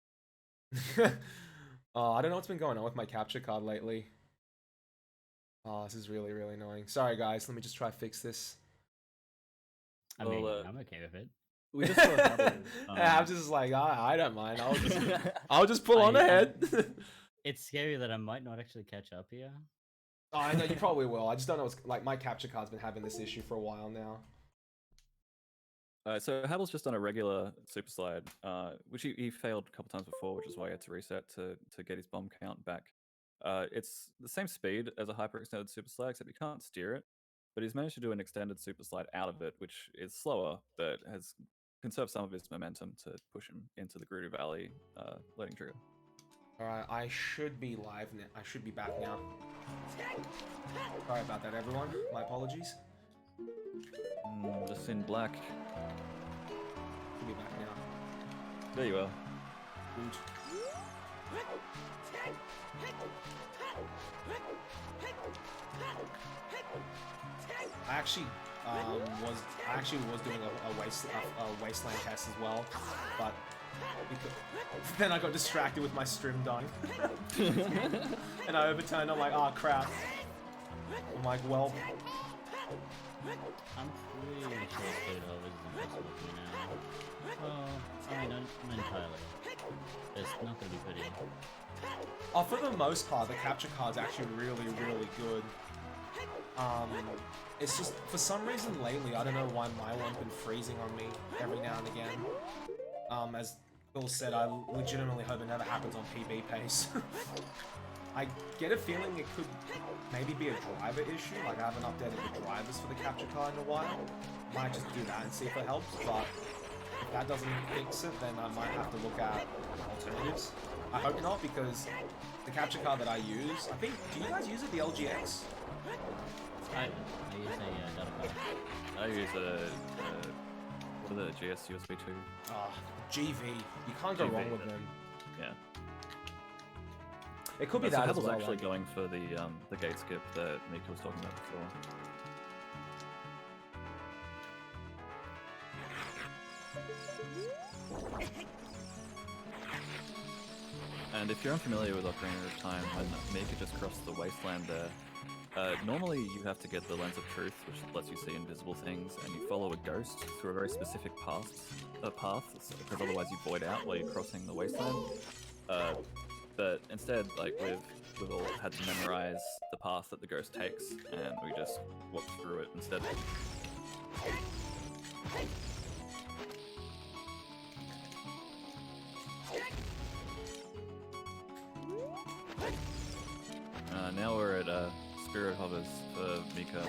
I don't know what's been going on with my capture card lately. Oh, this is really, really annoying. Sorry, guys. Let me just try to fix this. I mean, I'm okay with it. We just saw Habble, Yeah, I'm just like, I don't mind. I'll just pull on ahead. It's scary that I might not actually catch up here. Oh, I know you probably will. I just don't know what's like. My capture card's been having this issue for a while now. So Habble's just on a regular super slide, which he failed a couple times before, which is why he had to reset to get his bomb count back. It's the same speed as a hyper-extended super slide, except you can't steer it. But he's managed to do an extended super slide out of it, which is slower, but has conserved some of his momentum to push him into the Gerudo Valley loading trigger. Alright, I should be live now. I should be back now. Sorry about that, everyone. My apologies. Just in black. Should be back now. There you are. Good. I actually was doing a wasteland test as well, but then I got distracted with my stream dying, and I overturned. I'm like, oh crap. I'm like, well. I'm pretty sure Speed Hub is impossible for me now. Well, I mean, not entirely. It's not gonna be pretty. Oh, for the most part, the capture card's actually really, really good. It's just, for some reason lately, I don't know why my one's been freezing on me every now and again. As Bill said, I legitimately hope it never happens on PB pace. I get a feeling it could maybe be a driver issue, like I haven't updated the drivers for the capture card in a while. Might just do that and see if it helps, but if that doesn't fix it, then I might have to look at alternatives. I hope not, because the capture card that I use, I think, do you guys use it, the LGX? I use a data card. I use what are the GS USB 2? GV. You can't go wrong with them. Yeah. It could be So that as Habble's well. actually going for the gate skip that Mika was talking about before. And if you're unfamiliar with Ocarina of Time, when Mika just crossed the wasteland there, normally you have to get the Lens of Truth, which lets you see invisible things, and you follow a ghost through a very specific path, because otherwise you void out while you're crossing the wasteland. But instead, like, we've all had to memorize the path that the ghost takes, and we just walk through it instead. Now we're at Spirit Hovers for Mika,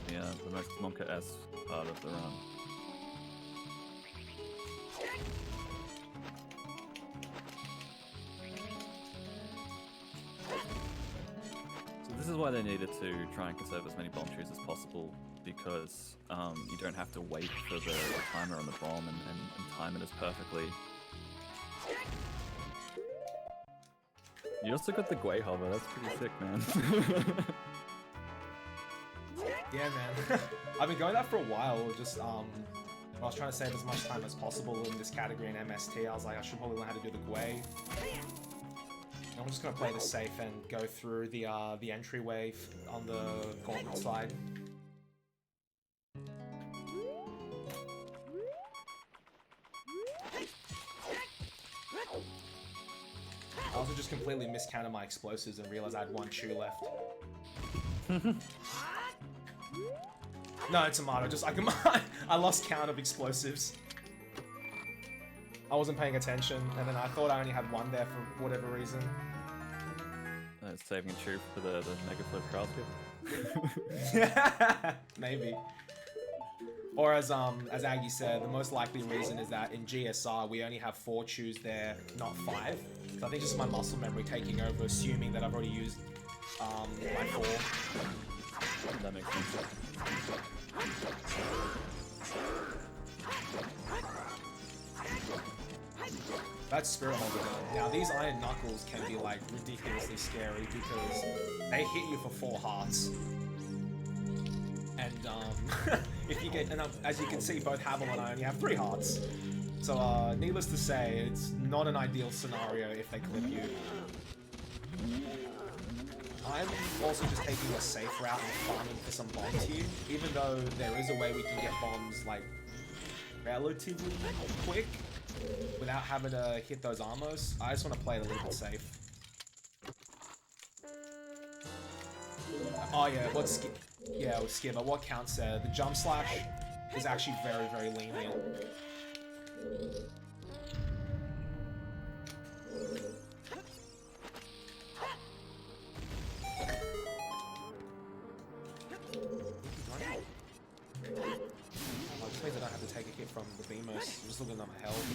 the most Monka-esque part of the run. So this is why they needed to try and conserve as many bomb trees as possible, because you don't have to wait for the timer on the bomb and time it as perfectly. You also got the Gwei hover, that's pretty sick, man. Yeah, man. I've been going that for a while, just, I was trying to save as much time as possible in this category in MST. I was like, I should probably learn how to do the Gwei. I'm just gonna play this safe and go through the entryway on the gauntlet side. I also just completely miscounted my explosives and realized I had one chew left. No, it's tomato. Just I lost count of explosives. I wasn't paying attention, and then I thought I only had one there for whatever reason. Saving a chew for the Mega Flip trial skip. Maybe. Or as Aggie said, the most likely reason is that in GSR we only have 4 chews there, not 5. So I think just my muscle memory taking over, assuming that I've already used my 4. That makes sense. That's Spirit Holder gun. Now these Iron Knuckles can be like ridiculously scary because they hit you for 4 hearts. And if you get, and as you can see, both Habble and I only have 3 hearts. So needless to say, it's not an ideal scenario if they clip you. I'm also just taking a safe route and farming for some bombs here, even though there is a way we can get bombs like relatively quick without having to hit those armors. I just want to play it a little bit safe. Oh yeah, with Skipper, what counts there? The jump slash is actually very, very lenient. Which means I don't have to take a hit from the Beamos. I'm just looking at my health.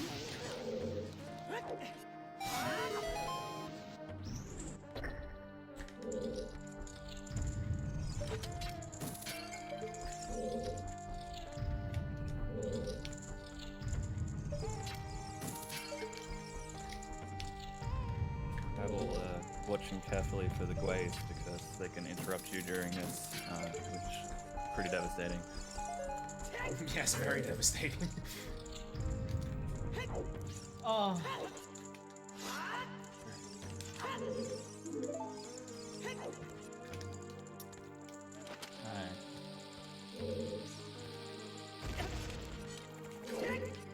Habble, watching carefully for the Gways because they can interrupt you during this, which is pretty devastating. Yes, very devastating. Oh.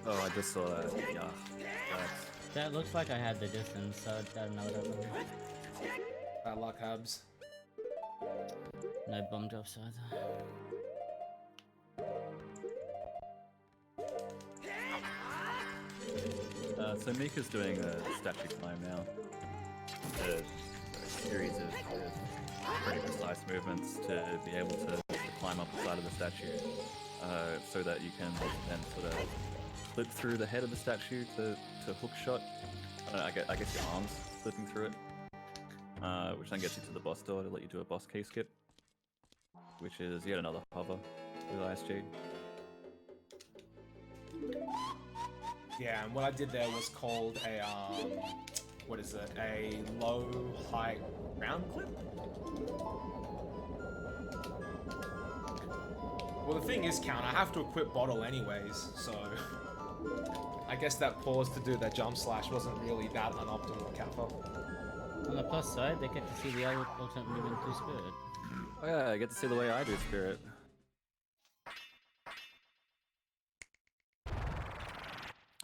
Oh, I just saw that. Yeah. That looks like I had the distance, so I don't know what happened. Bad luck, Habs. No bomb drops either. So Mika's doing a statue climb now. A series of pretty precise movements to be able to climb up the side of the statue, so that you can then sort of flip through the head of the statue to hook shot. I guess your arms flipping through it, which then gets you to the boss door to let you do a boss key skip, which is yet another hover with ISG. Yeah, and what I did there was called a, what is it? A low height round clip? Well, the thing is, Count, I have to equip Bottle anyways, so I guess that pause to do that jump slash wasn't really that unoptimal, Kappa. On the plus side, they get to see the alternate movement through Spirit. Oh yeah, I get to see the way I do Spirit.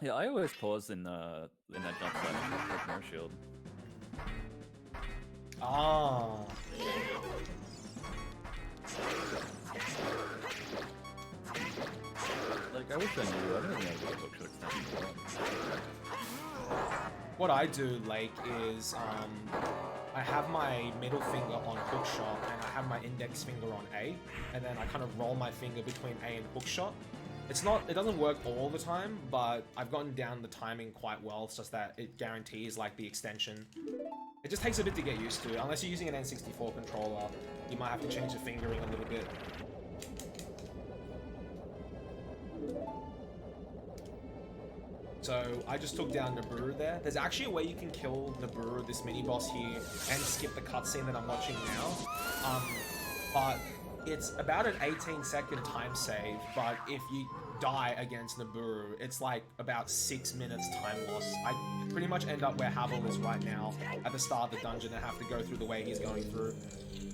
Yeah, I always pause in that jump slash with no shield. Ah. Like, I wish I knew. I don't think I would hook shot extension. What I do, like, is I have my middle finger on hook shot and I have my index finger on A, and then I kind of roll my finger between A and hook shot. It doesn't work all the time, but I've gotten down the timing quite well, such that it guarantees like the extension. It just takes a bit to get used to. Unless you're using an N64 controller, you might have to change the fingering a little bit. So I just took down Naburu there. There's actually a way you can kill Naburu, this mini boss here, and skip the cutscene that I'm watching now. But it's about an 18-second time save, but if you die against Naburu, it's like about 6 minutes time loss. I pretty much end up where Habble is right now, at the start of the dungeon, and have to go through the way he's going through,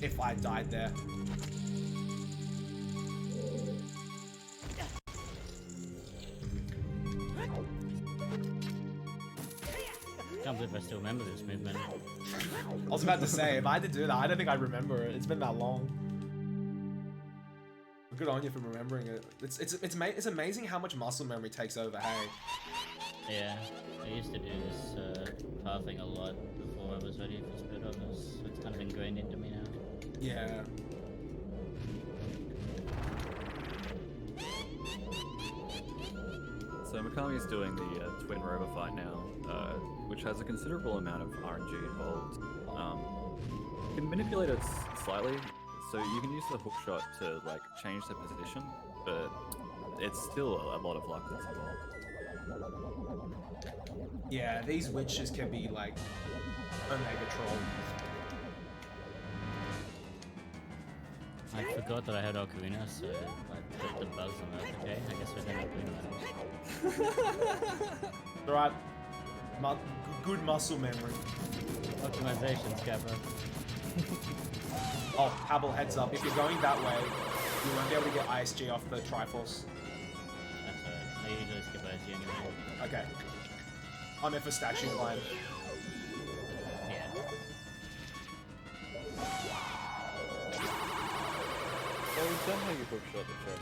if I died there. I can't believe I still remember this movement. I was about to say, if I had to do that, I don't think I remember it. It's been that long. Good on you for remembering it. It's amazing how much muscle memory takes over, hey? Yeah, I used to do this pathing a lot before I was ready for speedrunners, so it's kind of ingrained into me now. Yeah. So Mikami's doing the twin rover fight now, which has a considerable amount of RNG involved. You can manipulate it slightly, so you can use the hook shot to like change the position, but it's still a lot of luck that's involved. Yeah, these witches can be like Omega Troll. I forgot that I had Ocarina, so I put the bugs on that. Okay, I guess we're gonna Ocarina. Alright. Good muscle memory. Optimizations, Kappa. Oh, Habble, heads up. If you're going that way, you won't be able to get ISG off the Triforce. That's alright. I usually skip ISG anyway. Okay. I'm in for statue climb. Yeah. So we've done how you hook shot the chest.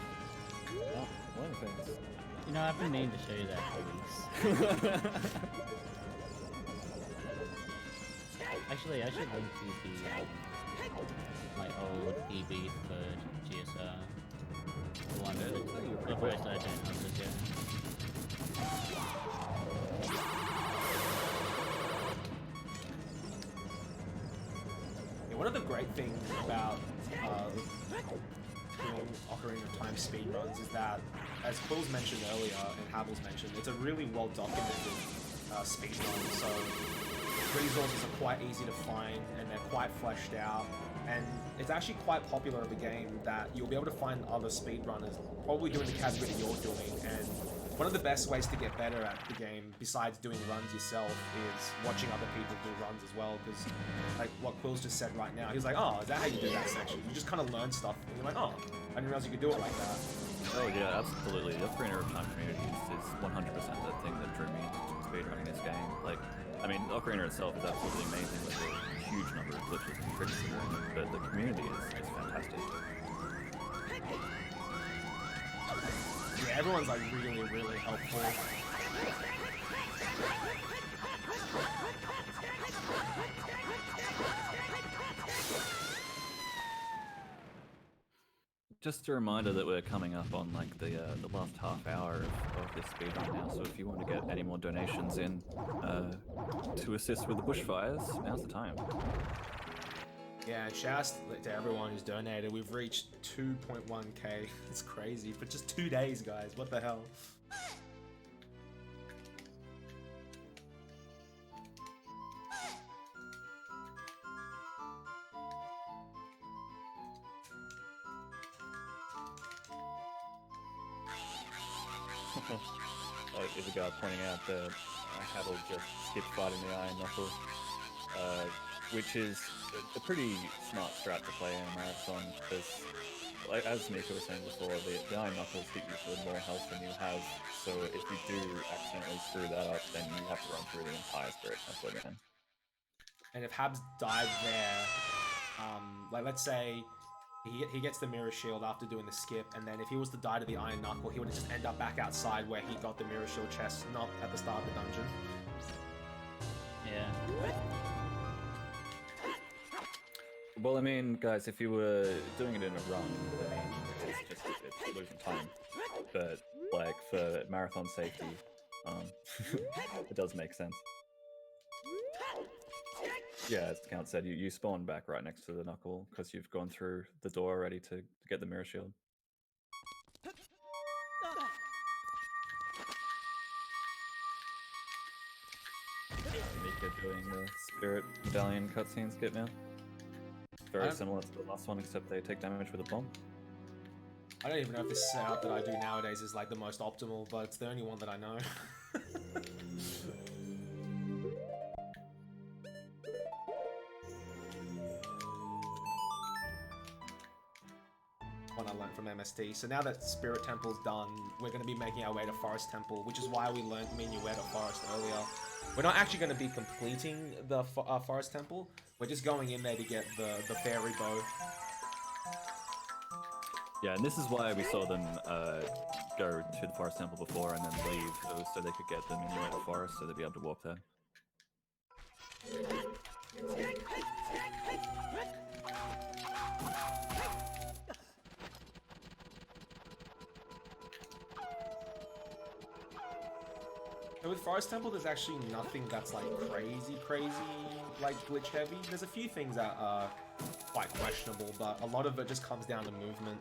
Oh, one of the things. You know, I've been meaning to show you that for weeks. Actually, I should link you the my old EB for GSR. The one that before I started doing hunters, yeah. Yeah, one of the great things about doing Ocarina of Time speedruns is that, as Quill's mentioned earlier and Habble's mentioned, it's a really well documented speedrun. So resources are quite easy to find and they're quite fleshed out, and it's actually quite popular of a game that you'll be able to find other speedrunners probably doing the category that you're doing. And one of the best ways to get better at the game, besides doing runs yourself, is watching other people do runs as well. Because, like what Quill's just said right now, he was like, "Oh, is that how you do that section?" You just kind of learn stuff, and you're like, "Oh, I didn't realize you could do it like that." Oh yeah, absolutely. The Ocarina of Time community is 100% the thing that drew me into speedrunning this game. Like, I mean, Ocarina itself is absolutely amazing with a huge number of glitches and tricks in it, but the community is fantastic. Yeah, everyone's like really helpful. Just a reminder that we're coming up on like the last half hour of this speedrun now, so if you want to get any more donations in to assist with the bushfires, now's the time. Yeah, shouts to everyone who's donated. We've reached 2.1k. It's crazy for just 2 days, guys. What the hell? There's a guy pointing out that Habble just skipped fighting the Iron Knuckle, which is a pretty smart strat to play in a marathon, because, like, as Mika was saying before, the Iron Knuckles hit you for more health than you have, so if you do accidentally screw that up, then you have to run through the entire Spirit Temple again. And if Habs died there, like let's say he gets the mirror shield after doing the skip, and then if he was to die to the Iron Knuckle, he would just end up back outside where he got the mirror shield chest, not at the start of the dungeon. Yeah. Well, I mean, guys, if you were doing it in a run, I mean, it's losing time. But, like, for marathon safety, it does make sense. Yeah, as Count said, you spawn back right next to the knuckle, because you've gone through the door already to get the mirror shield. Mika doing the Spirit Medallion cutscene skip now. Very similar to the last one, except they take damage with a bomb. I don't even know if this setup that I do nowadays is like the most optimal, but it's the only one that I know. One I learned from MST. So now that Spirit Temple's done, we're going to be making our way to Forest Temple, which is why we learned Minuet of Forest earlier. We're not actually going to be completing the Forest Temple. We're just going in there to get the fairy bow. Yeah, and this is why we saw them go to the Forest Temple before and then leave, so they could get them in the forest, so they'd be able to walk there. So with Forest Temple, there's actually nothing that's like crazy, like glitch heavy. There's a few things that are quite questionable, but a lot of it just comes down to movement.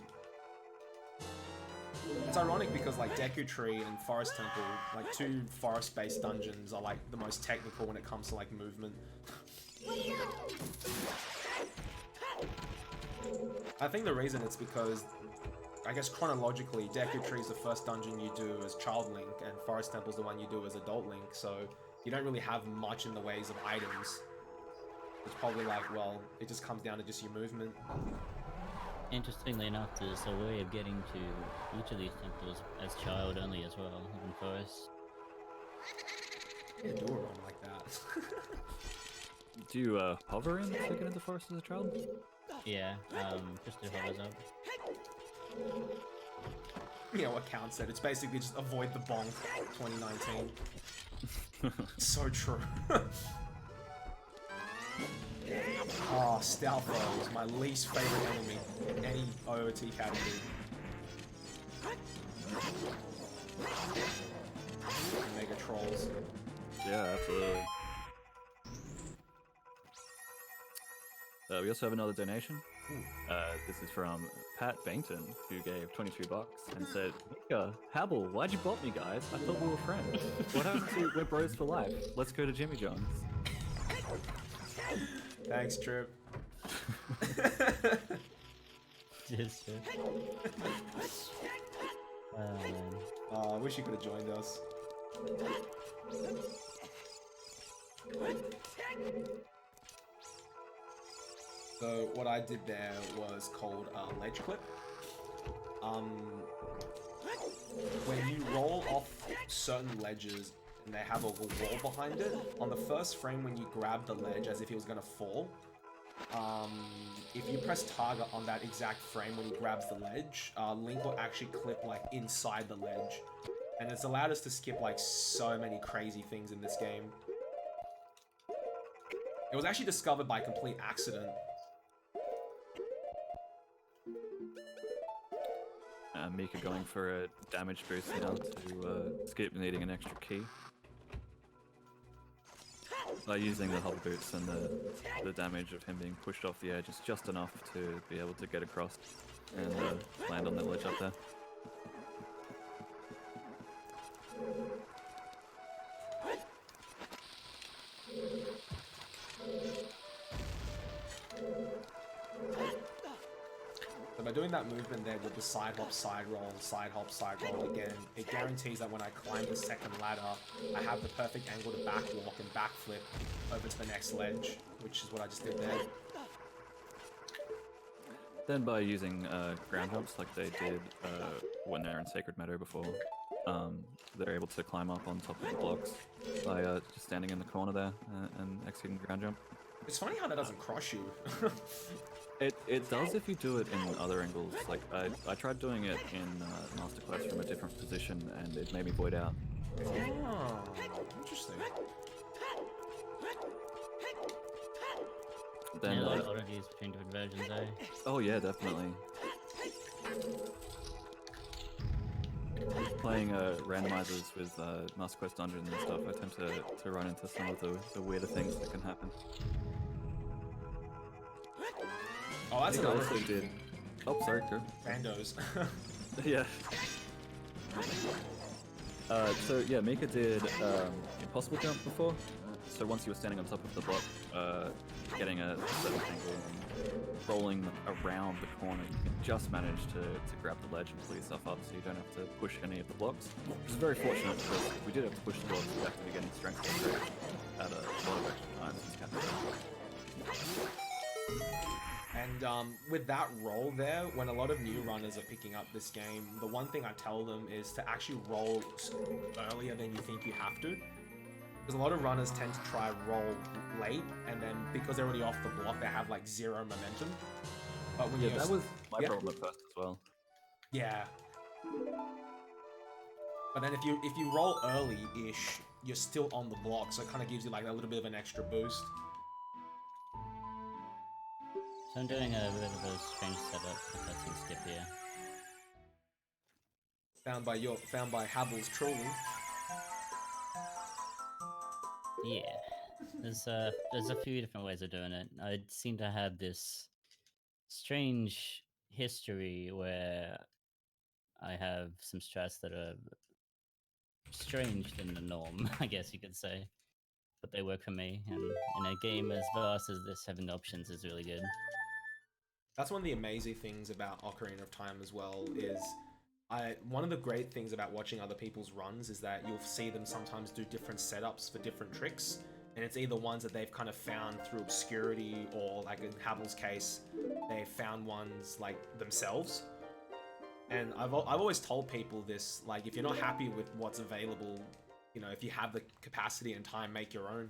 It's ironic because like Deku Tree and Forest Temple, like two forest-based dungeons, are like the most technical when it comes to like movement. I think the reason it's because, I guess chronologically, Deku Tree is the first dungeon you do as Child Link, and Forest Temple is the one you do as Adult Link, so you don't really have much in the ways of items. It's probably like, well, it just comes down to just your movement. Interestingly enough, there's a way of getting to each of these temples as child only as well, in Forest. Yeah, do a run like that. Do you hover in to get into the forest as a child? Yeah, just to hovers up. You know what Count said, it's basically just avoid the bonk 2019. So true. Oh, Stoutfo was my least favorite enemy in any OOT category. Mega trolls. Yeah, absolutely. We also have another donation. This is from Pat Bainton, who gave $22 and said, Mika, Habble, why'd you bot me, guys? I thought we were friends. What happened to we're bros for life? Let's go to Jimmy John's. Thanks, Trip. Just I wish you could have joined us. So what I did there was called ledge clip. When you roll off certain ledges and they have a wall behind it, on the first frame when you grab the ledge as if he was gonna fall, if you press target on that exact frame when he grabs the ledge, Link will actually clip like inside the ledge. And it's allowed us to skip like so many crazy things in this game. It was actually discovered by complete accident. Mika going for a damage boost now to skip needing an extra key. By using the hover boots and the damage of him being pushed off the edge is just enough to be able to get across and land on the ledge up there. So by doing that movement there with the side hop, side roll again, it guarantees that when I climb the second ladder, I have the perfect angle to backwalk and backflip over to the next ledge, which is what I just did there. Then by using ground jumps like they did when they were in Sacred Meadow before, they're able to climb up on top of the blocks by just standing in the corner there and executing ground jump. It's funny how that doesn't crush you. It does if you do it in other angles. Like I tried doing it in Masterclass from a different position and it made me void out. Oh, interesting. Then, yeah, there's oddities between different versions, eh? Oh yeah, definitely. Playing randomizers with Master Quest Dungeons and stuff, I tend to run into some of the weirder things that can happen. Oh, that's I another also thing. did. Oh, sorry, go. Randos. Yeah. So yeah, Mika did impossible jump before. So once you were standing on top of the block, getting hitting a certain angle and rolling around the corner, you can just manage to grab the ledge and pull yourself up, so you don't have to push any of the blocks. Which is very fortunate because we did have to push the blocks to actually getting strength upgrade at a lot of extra times. And with that roll there, when a lot of new runners are picking up this game, the one thing I tell them is to actually roll earlier than you think you have to. Because a lot of runners tend to try roll late, and then because they're already off the block, they have like zero momentum. But when That was my problem at first as well. Yeah. But then if you roll early-ish, you're still on the block, so it kind of gives you like a little bit of an extra boost. So I'm doing a bit of a strange setup for cutscene skip here. Found by Habble's trolling. Yeah, there's a few different ways of doing it. I seem to have this strange history where I have some strats that are strange than the norm, I guess you could say. But they work for me, and in a game as vast as this, having options is really good. That's one of the amazing things about Ocarina of Time as well, is one of the great things about watching other people's runs is that you'll see them sometimes do different setups for different tricks, and it's either ones that they've kind of found through obscurity, or like in Habble's case, they've found ones like themselves. And I've always told people this, like, if you're not happy with what's available, you know, if you have the capacity and time, make your own.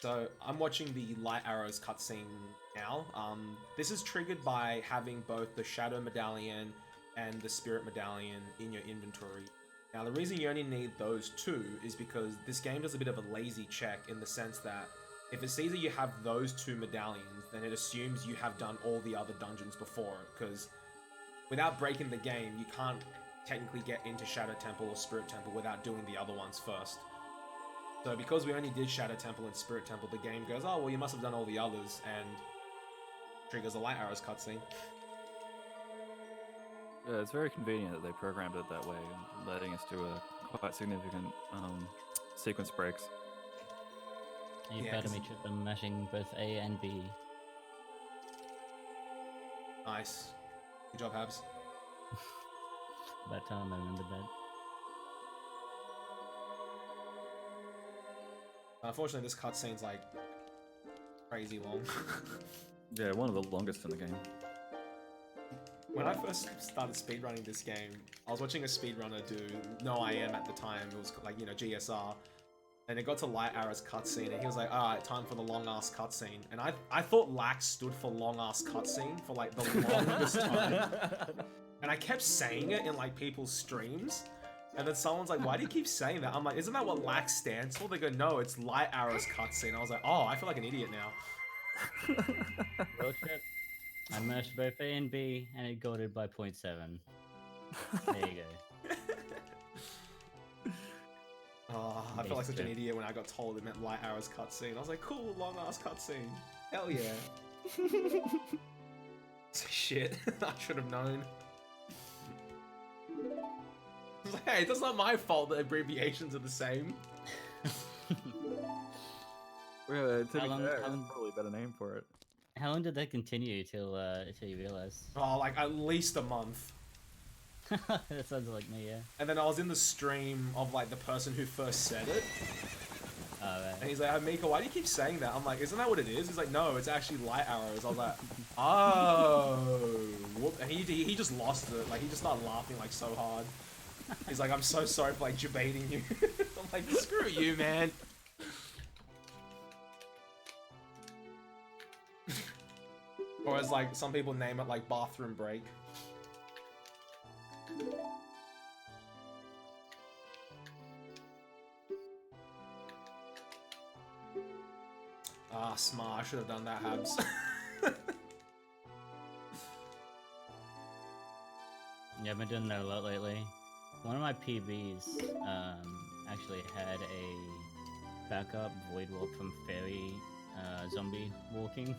So I'm watching the Light Arrows cutscene now. This is triggered by having both the Shadow Medallion and the Spirit Medallion in your inventory. Now the reason you only need those two is because this game does a bit of a lazy check, in the sense that if it sees that you have those two medallions, then it assumes you have done all the other dungeons before, because without breaking the game, you can't technically get into Shadow Temple or Spirit Temple without doing the other ones first. So because we only did Shadow Temple and Spirit Temple, the game goes, oh, well, you must have done all the others, and triggers a Light Arrows cutscene. Yeah, it's very convenient that they programmed it that way, letting us do a quite significant sequence breaks. You Yeah, better me trip them mashing both A and B. Nice. Good job, Habs. About time I remembered that. Unfortunately, this cutscene's like crazy long. Yeah, one of the longest in the game. When I first started speedrunning this game, I was watching a speedrunner do No I Am at the time. It was like, you know, GSR. And it got to Light Arrow's cutscene, and he was like, alright, time for the long-ass cutscene. And I thought LAX stood for long-ass cutscene for like the longest time. And I kept saying it in like people's streams. And then someone's like, why do you keep saying that? I'm like, isn't that what LAX stands for? They go, no, it's Light Arrow's cutscene. I was like, oh, I feel like an idiot now. Road trip. I mashed both A and B, and it got it by 0.7. There you go. Oh, I felt like such an idiot when I got told it meant Light Arrow's cutscene. I was like, cool, long-ass cutscene. Hell yeah. Shit, I should have known. I was like, hey, that's not my fault that abbreviations are the same. Well, to be How long- fair, how long- it's probably a better name for it. How long did that continue till you realized? Oh, like at least a month. That sounds like me, yeah. And then I was in the stream of like the person who first said it. Oh, right. And he's like, oh, Mika, why do you keep saying that? I'm like, isn't that what it is? He's like, no, it's actually Light Arrows. I was like, oh. Whoop. And he just lost it. Like, he just started laughing like so hard. He's like, I'm so sorry for like debating you. I'm like, screw you, man. Or as like some people name it like bathroom break. Ah, smart. I should have done that, Habs. Yeah, I've been doing that a lot lately. One of my PBs actually had a backup void warp from fairy zombie walking.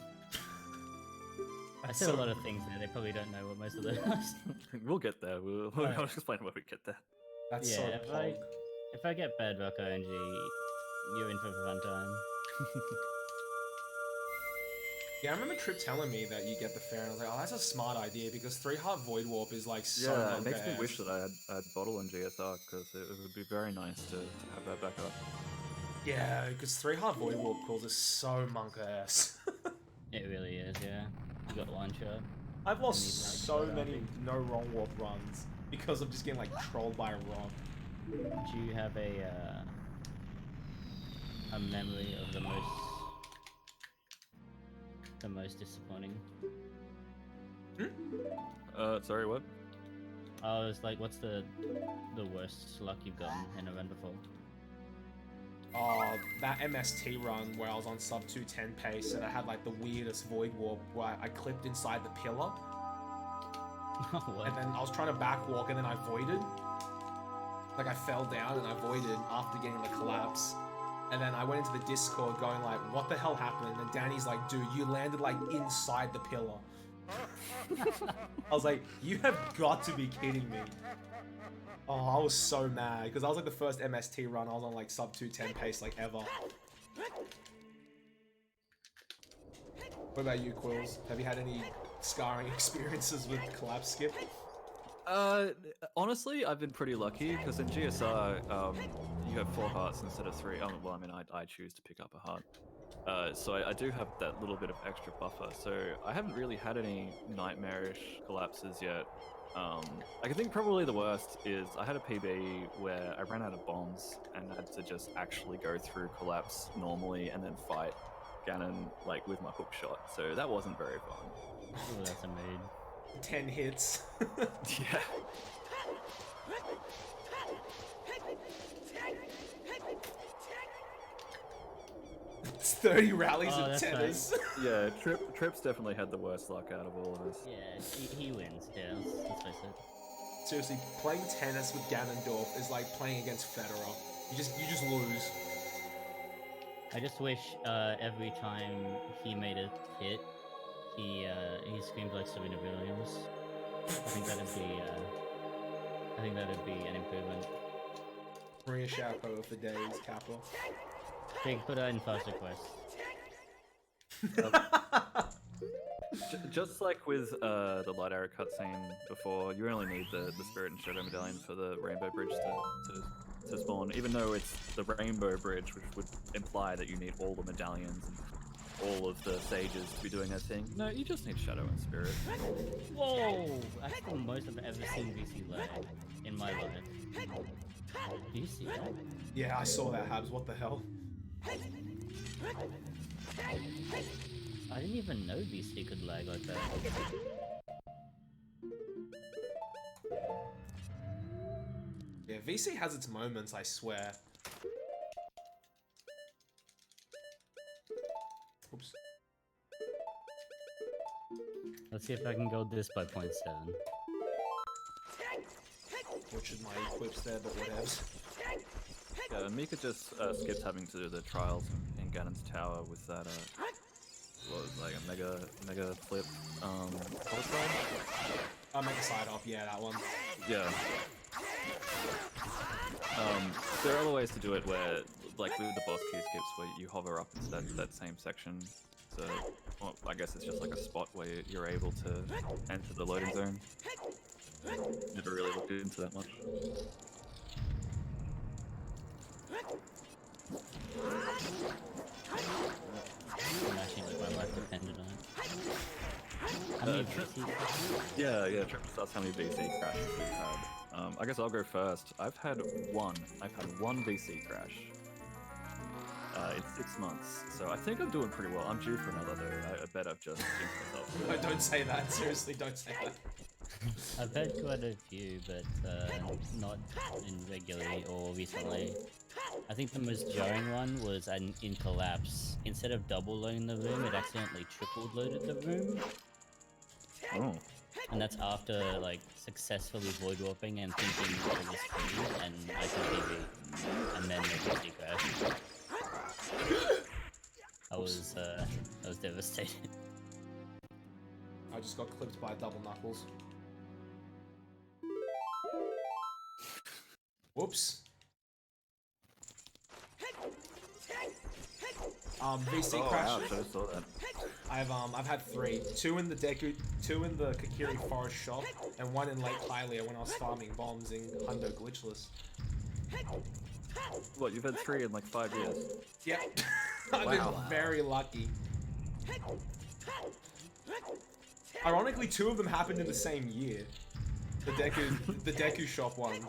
I said a lot of things there. They probably don't know what most of those. We'll get there. We'll Right. I'll explain when we get there. That's Yeah, so if pog. if I get Bedrock RNG, you're in for a fun time. Yeah, I remember Trip telling me that you get the fair, and I was like, oh, that's a smart idea because 3-heart Void Warp is like so Yeah, it monk makes me ass. wish that I had Bottle and GSR because it would be very nice to have that back up. Yeah, because 3-heart Void Warp calls is so monk ass. It really is, yeah. You got one shot. I've need, like, lost so Void many Warping. no wrong warp runs because I'm just getting like trolled by a rock. Do you have a memory of the most disappointing? Sorry, what? I was like, what's the worst luck you've gotten in a run before? Oh, that MST run where I was on sub 210 pace and I had like the weirdest Void Warp where I clipped inside the pillar. What? And then I was trying to backwalk and then I voided. Like I fell down and I voided after getting the collapse. And then I went into the Discord going like, what the hell happened? And Danny's like, dude, you landed like inside the pillar. I was like, you have got to be kidding me. Oh, I was so mad because I was like the first MST run. I was on like sub 210 pace like ever. What about you, Quills? Have you had any scarring experiences with collapse skip? Honestly, I've been pretty lucky because in GSR, you have 4 hearts instead of 3. Well, I mean, I choose to pick up a heart. So I do have that little bit of extra buffer. So I haven't really had any nightmarish collapses yet. I think probably the worst is I had a PB where I ran out of bombs and had to just actually go through collapse normally and then fight Ganon like with my hook shot. So that wasn't very fun. Oh, that's a mood. 10 hits. Yeah. It's 30 rallies Oh, of that's tennis. Yeah, Trip's definitely had the worst luck out of all of us. Yeah, he wins. Yeah, let's face it. Seriously, playing tennis with Ganondorf is like playing against Federer. You just lose. I just wish every time he made a hit, he screamed like Serena Williams. I think that'd be an improvement. Maria Sharapova for days, Capital. Big, put her in faster quest. Just like with the light arrow cutscene before, you only need the Spirit and Shadow Medallion for the Rainbow Bridge to spawn, even though it's the Rainbow Bridge, which would imply that you need all the medallions and all of the sages to be doing their thing. No, you just need Shadow and Spirit. Whoa! That's the most I've ever seen VC lag in my life. Do you see that? Yeah, I saw that, Habs. What the hell? I didn't even know VC could lag like that. Yeah, VC has its moments, I swear. Oops. Let's see if I can go this by 0.7. Butchered my equips there, but whatevs. Yeah, Mika just skipped having to do the trials in Ganon's tower with that what was it, like a mega flip holocron? I'll make a side off, yeah, that one. Yeah. There are other ways to do it where, like with the boss key skips, where you hover up into that same section. So, well, I guess it's just like a spot where you're able to enter the loading zone. Never really looked into that much. I'm actually like my life depended on it. How many VC Yeah, Trip starts how many VC crashes we've had. I guess I'll go first. I've had one VC crash in 6 months, so I think I'm doing pretty well. I'm due for another though. I bet I've just jinxed myself. No, don't say that. Seriously, don't say that. I've had quite a few, but not in regularly or recently. I think the most jarring one was in Collapse. Instead of double loading the room, it accidentally triple loaded the room. Oh. And that's after like successfully void warping and thinking it was free and I could PB. And then the PC crashed. I was devastated. I just got clipped by double knuckles. Whoops. VC Oh, Crash. ouch, I just saw that. I've had 3. 2 in the two in the Kakiri Forest shop, and 1 in Lake Hylia when I was farming bombs in Hundo Glitchless. What, you've had 3 in like 5 years? Yep. I've Wow. been very lucky. Ironically, 2 of them happened in the same year. The Deku shop one.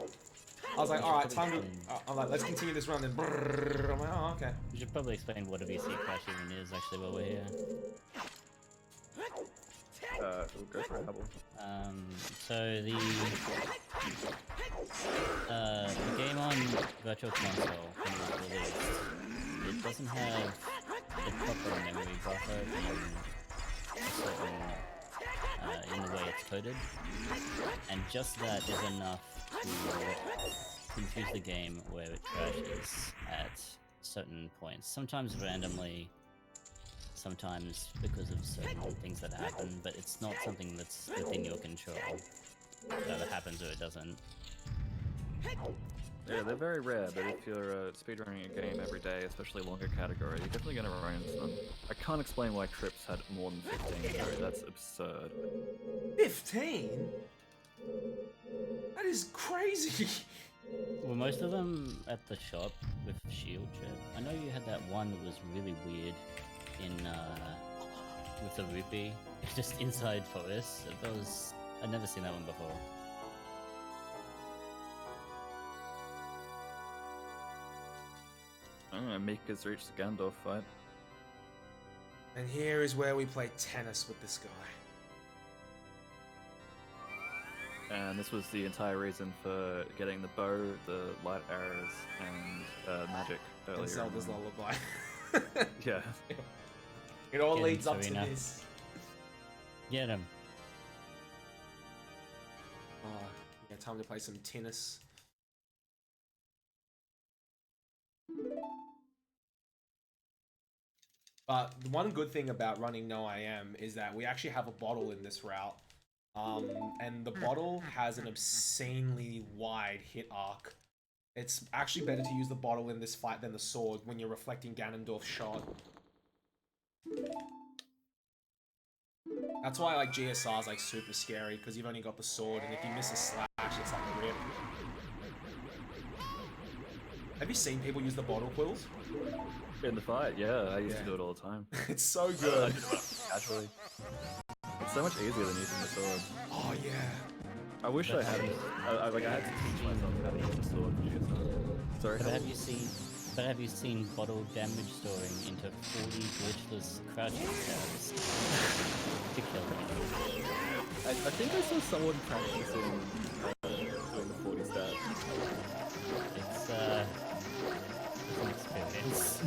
I was like, alright, time to... I'm like, let's continue this run, then brrrr, I'm like, oh, okay. We should probably explain what a VC crash even is actually while we're here. We'll go for a Habble. So the game on Virtual Console when it was released, it doesn't have the proper memory buffer in the way it's coded, and just that is enough to confuse the game where it crashes at certain points. Sometimes randomly, sometimes because of certain things that happen, but it's not something that's within your control. It either happens or it doesn't. Yeah, they're very rare, but if you're speedrunning a game every day, especially longer category, you're definitely going to run into them. I can't explain why Trips had more than 15, though. That's absurd. 15? That is crazy! Well, most of them at the shop with Shield Trip. I know you had that one that was really weird in with the rupee, just inside Forest. I'd never seen that one before. I don't know, Mika's reached the Gandalf fight. And here is where we play tennis with this guy. And this was the entire reason for getting the bow, the light arrows, and magic earlier. And Zelda's in- lullaby. Yeah. It all Get leads him, up to Serena. this. Get him. Oh, yeah, time to play some tennis. But the one good thing about running No I Am is that we actually have a bottle in this route. And the bottle has an obscenely wide hit arc. It's actually better to use the bottle in this fight than the sword when you're reflecting Ganondorf's shot. That's why like GSR is like super scary, because you've only got the sword, and if you miss a slash, it's like a rip. Have you seen people use the bottle quills? In the fight, yeah, I used Yeah. to do it all the time. It's so good. Casually. It's so much easier than using the sword. Oh yeah. I wish I had. I had to teach myself how to use the sword. Sorry. But Habble? have you seen bottle damage storing into 40 glitchless crouching attacks to kill him? I think I saw someone practicing doing the 40 stab. It's an experience.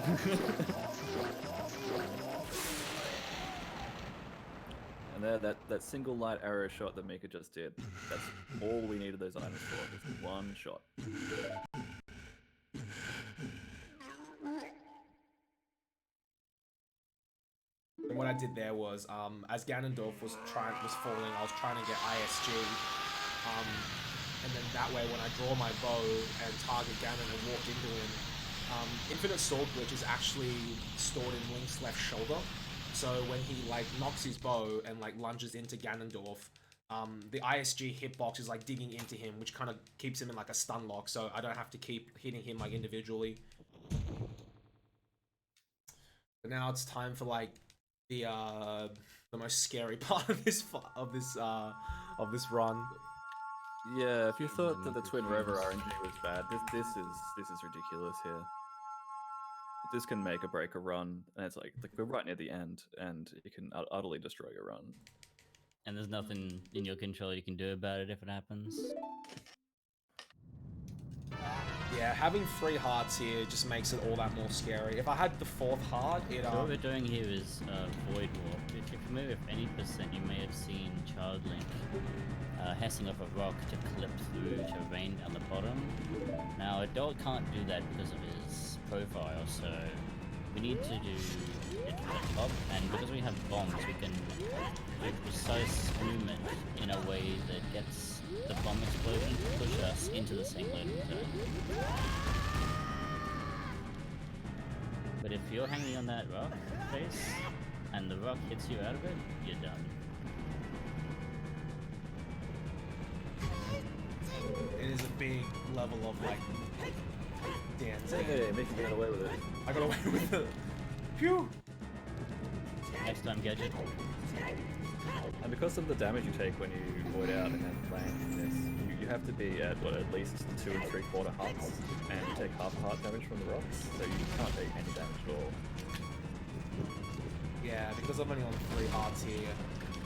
And that single light arrow shot that Mika just did, that's all we needed those items for, just one shot. And what I did there was, as Ganondorf was falling, I was trying to get ISG, and then that way when I draw my bow and target Ganon and walk into him, Infinite Sword Glitch is actually stored in Link's left shoulder. So when he like knocks his bow and like lunges into Ganondorf, the ISG hitbox is like digging into him, which kind of keeps him in like a stun lock, so I don't have to keep hitting him like individually. But now it's time for like the most scary part of this run. Yeah, if you thought that the Twin Rover RNG was bad, this is ridiculous here. This can make or break a run, and it's like we're right near the end, and it can utterly destroy your run. And there's nothing in your control you can do about it if it happens. Yeah, having 3 hearts here just makes it all that more scary. If I had the 4th heart, it So what we're doing here is Void Warp. If you're familiar with any percent, you may have seen Child Link hessing off a rock to clip through to rain down the bottom. Now, Adult can't do that because of his profile, so we need to do it from the top, and because we have bombs, we can do precise movement in a way that gets the bomb explosion to push us into the same loading zone. But but if you're hanging on that rock face and the rock hits you out of it, you're done. It is a big level of like dancing. Hey, Mickey got away with it. I got away with it. Phew! Next time, Gadget. And because of the damage you take when you void out and then land this, you have to be at what, at least 2 3/4 hearts, and you take half a heart damage from the rocks, so you can't take any damage at all. Yeah, because I'm only on 3 hearts here,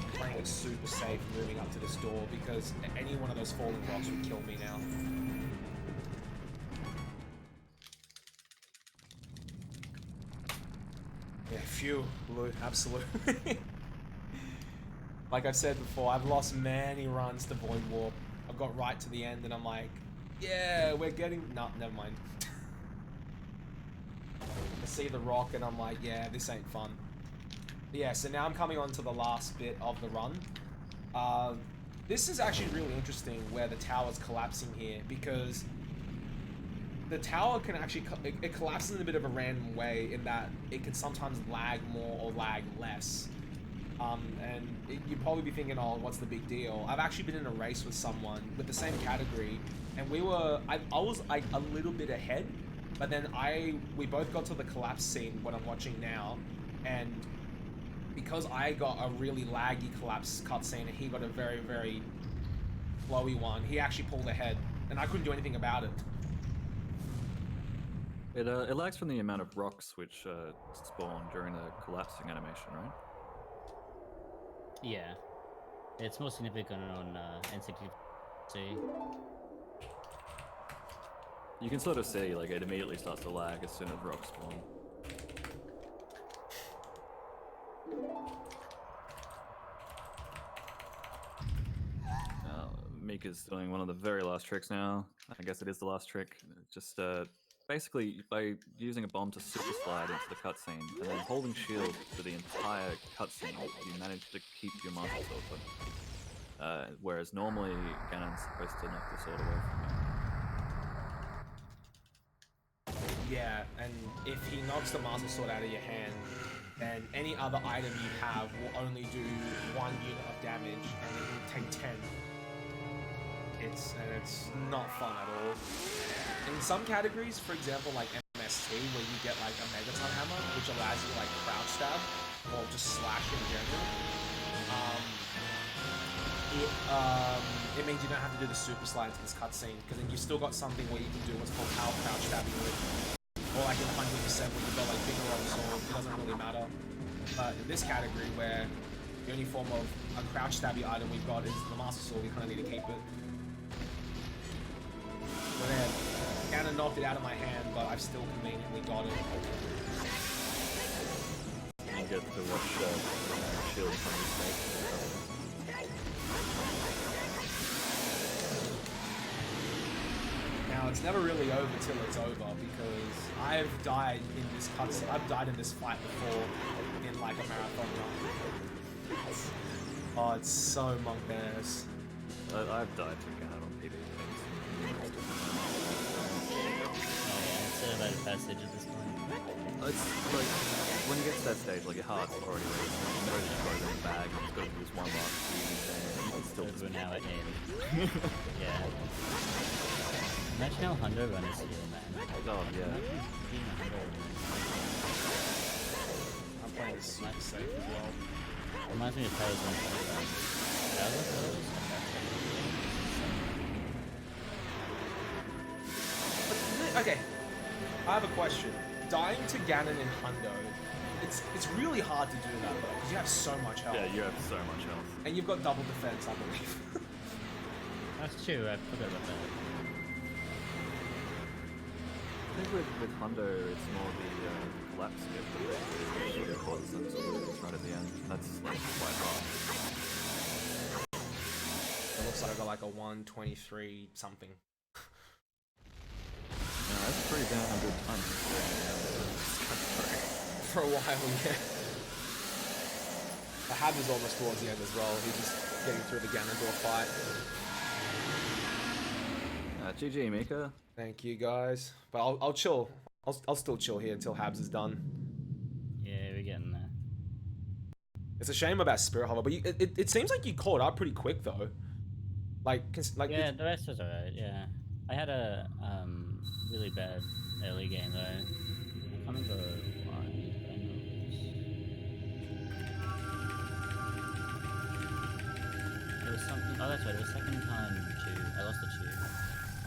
I'm playing it super safe moving up to this door because any one of those falling rocks would kill me now. Yeah, phew, Blue, absolutely. Like I've said before, I've lost many runs to Void Warp. I've got right to the end and I'm like, yeah, we're getting... No, never mind. I see the rock and I'm like, yeah, this ain't fun. But yeah, so now I'm coming on to the last bit of the run. This is actually really interesting where the tower's collapsing here because the tower can actually... It collapses in a bit of a random way in that it can sometimes lag more or lag less. You'd probably be thinking, oh, what's the big deal? I've actually been in a race with someone with the same category, and I was like a little bit ahead, but then we both got to the collapse scene, what I'm watching now, and because I got a really laggy collapse cutscene and he got a very, very flowy one, he actually pulled ahead, and I couldn't do anything about it. It lags from the amount of rocks which spawn during the collapsing animation, right? Yeah. It's more significant on N64. You can sort of see, like, it immediately starts to lag as soon as rocks spawn. Mika's doing one of the very last tricks now. I guess it is the last trick. Just basically by using a bomb to super slide into the cutscene and then holding shield for the entire cutscene, you manage to keep your Master Sword foot. Whereas normally Ganon's supposed to knock the sword away from you. Yeah, and if he knocks the Master Sword out of your hand, then any other item you have will only do 1 unit of damage, and it will take 10. It's not fun at all. In some categories, for example, like MST, where you get like a Megaton Hammer, which allows you to like crouch stab or just slash in general, it means you don't have to do the super slide to this cutscene, because then you've still got something where you can do what's called power crouch stabbing with, or like in 100% where you've got like bigger on the sword. It doesn't really matter. But in this category, where the only form of a crouch stabby item we've got is the Master Sword, we kind of need to keep it. But then, Ganon knocked it out of my hand, but I've still conveniently got it. You get to watch shield from his face. Now, it's never really over till it's over, because I've died in this cutscene. I've died in this fight before in like a marathon run. Oh, it's so monk ass. I've died to Ganon on PvP. It's a rite of passage at this point. It's like, when you get to that stage, like your heart's already ready. You know you've got it in the bag, and you've got to use one last few, and you can still We're now at end. Yeah. Imagine how Hundo run is here, man. Oh, yeah. Being a Hundo run. I'm playing this super safe as well. Reminds me of Tails run. Okay, I have a question. Dying to Ganon in Hundo, it's really hard to do that though, because you have so much health. Yeah, you have so much health. And you've got double defense, I believe. That's true, I forgot about that. I think with Hundo, it's more the collapse skip that sort of causes them to lose right at the end. That's like quite hard. It looks like I got like a 123 something. Yeah, that's a pretty damn good time For a while, yeah. The Habble's almost towards the end as well. He's just getting through the Ganondorf fight. GG, Mika. Thank you guys. But I'll chill. I'll still chill here until Habs is done. It's a shame about Spirit Hover, but it seems like you caught up pretty quick though. Like Yeah, the rest was alright. Yeah, I had a really bad early game though. I can't remember why, but I know it was something. Oh, that's right. It was second time chew. I lost the chew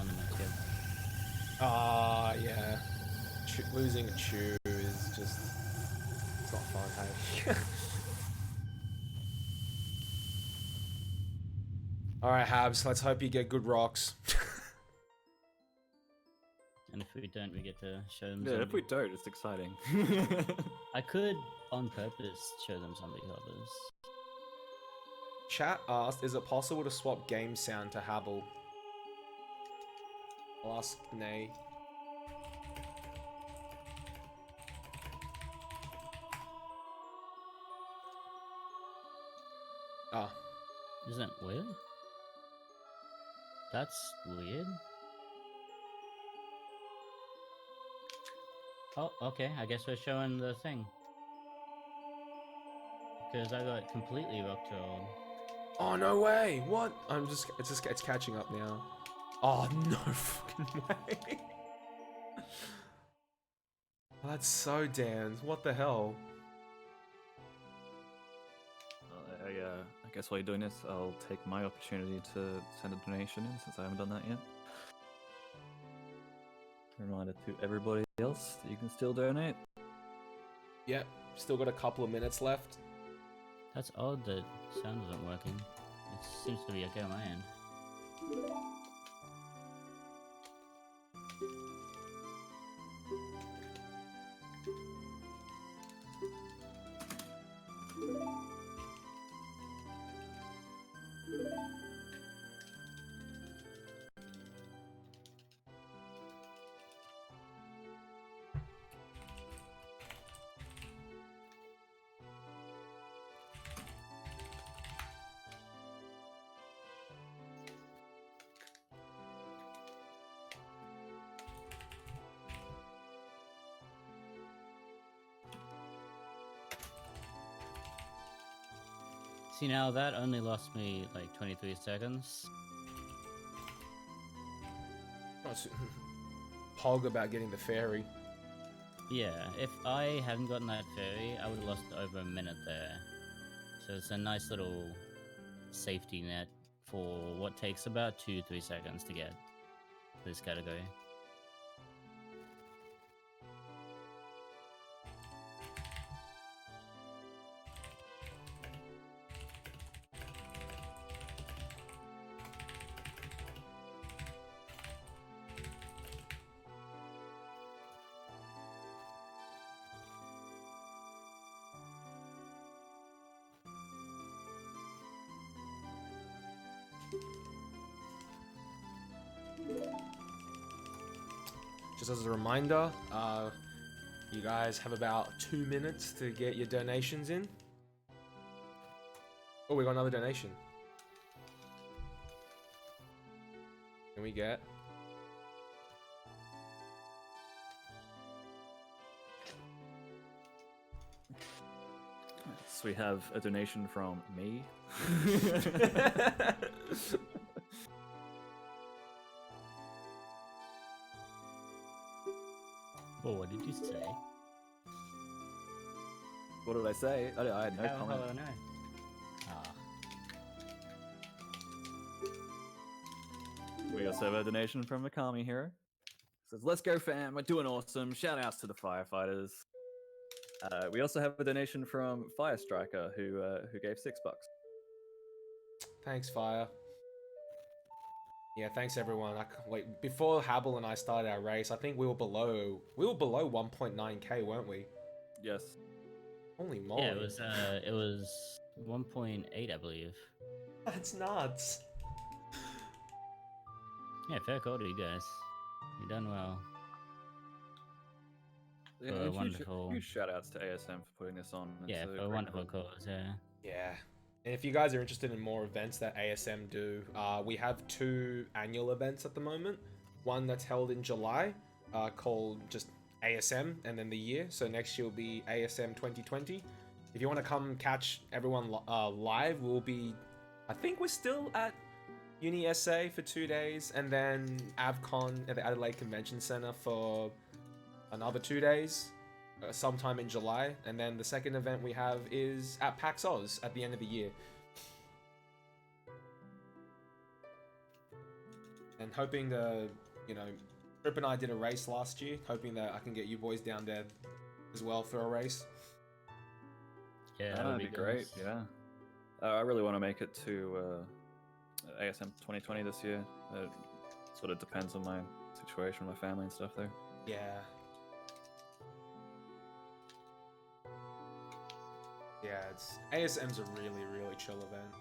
on the next game. Yeah. Losing a chew is just, it's not fun, hey. Alright, Habs, let's hope you get good rocks. And if we don't, we get to show them. Yeah, if zombie- we don't, it's exciting. I could, on purpose, show them zombie covers. Chat asked, is it possible to swap game sound to Habble? I'll ask Nay. Ah. Isn't it weird? That's weird. Oh, okay. I guess we're showing the thing. Because I got completely rock rolled. Oh, no way! What? It's catching up now. Oh, no fucking way. Oh, that's so damned. What the hell? I guess while you're doing this, I'll take my opportunity to send a donation in since I haven't done that yet. A reminder to everybody else that you can still donate. Yep, still got a couple of minutes left. That's odd that sound isn't working. It seems to be okay on my end. See, now that only lost me like 23 seconds. Oh, Pog about getting the fairy. Yeah, if I hadn't gotten that fairy, I would have lost over a minute there. So it's a nice little safety net for what takes about 2-3 seconds to get this category. Just as a reminder, you guys have about 2 minutes to get your donations in. Oh, we got another donation. Can we get? So we have a donation from me. Well, what did you say? What did I say? I had no How comment. will I know? Ah. We also have a donation from MikamiHero. Says, "Let's go, fam! We're doing awesome. Shout outs to the firefighters." We also have a donation from Fire Striker, who gave $6. Thanks, Fire. Yeah, thanks everyone. Wait, before Habble and I started our race, I think we were below 1.9k, weren't we? Yes. Holy moly. Yeah, it was 1.8, I believe. That's nuts. Yeah, fair call to you guys. You've done well. Yeah, For a huge- wonderful- huge shout outs to ASM for putting this on. It's Yeah, for a great wonderful cause. cause, yeah. Yeah. And if you guys are interested in more events that ASM do, we have 2 annual events at the moment. One that's held in July, called just ASM, and then the year. So next year will be ASM 2020. if you want to come catch everyone live, we'll be. I think we're still at Uni SA for 2 days, and then AvCon at the Adelaide Convention Center for another 2 days, sometime in July. And then the second event we have is at PAX Oz at the end of the year. And hoping to, you know, Trip and I did a race last year, hoping that I can get you boys down there as well for a race. Yeah, That'd be great. Yeah, I really want to make it to ASM 2020 this year. It sort of depends on my situation with my family and stuff there. Yeah. Yeah, ASM's a really, really chill event.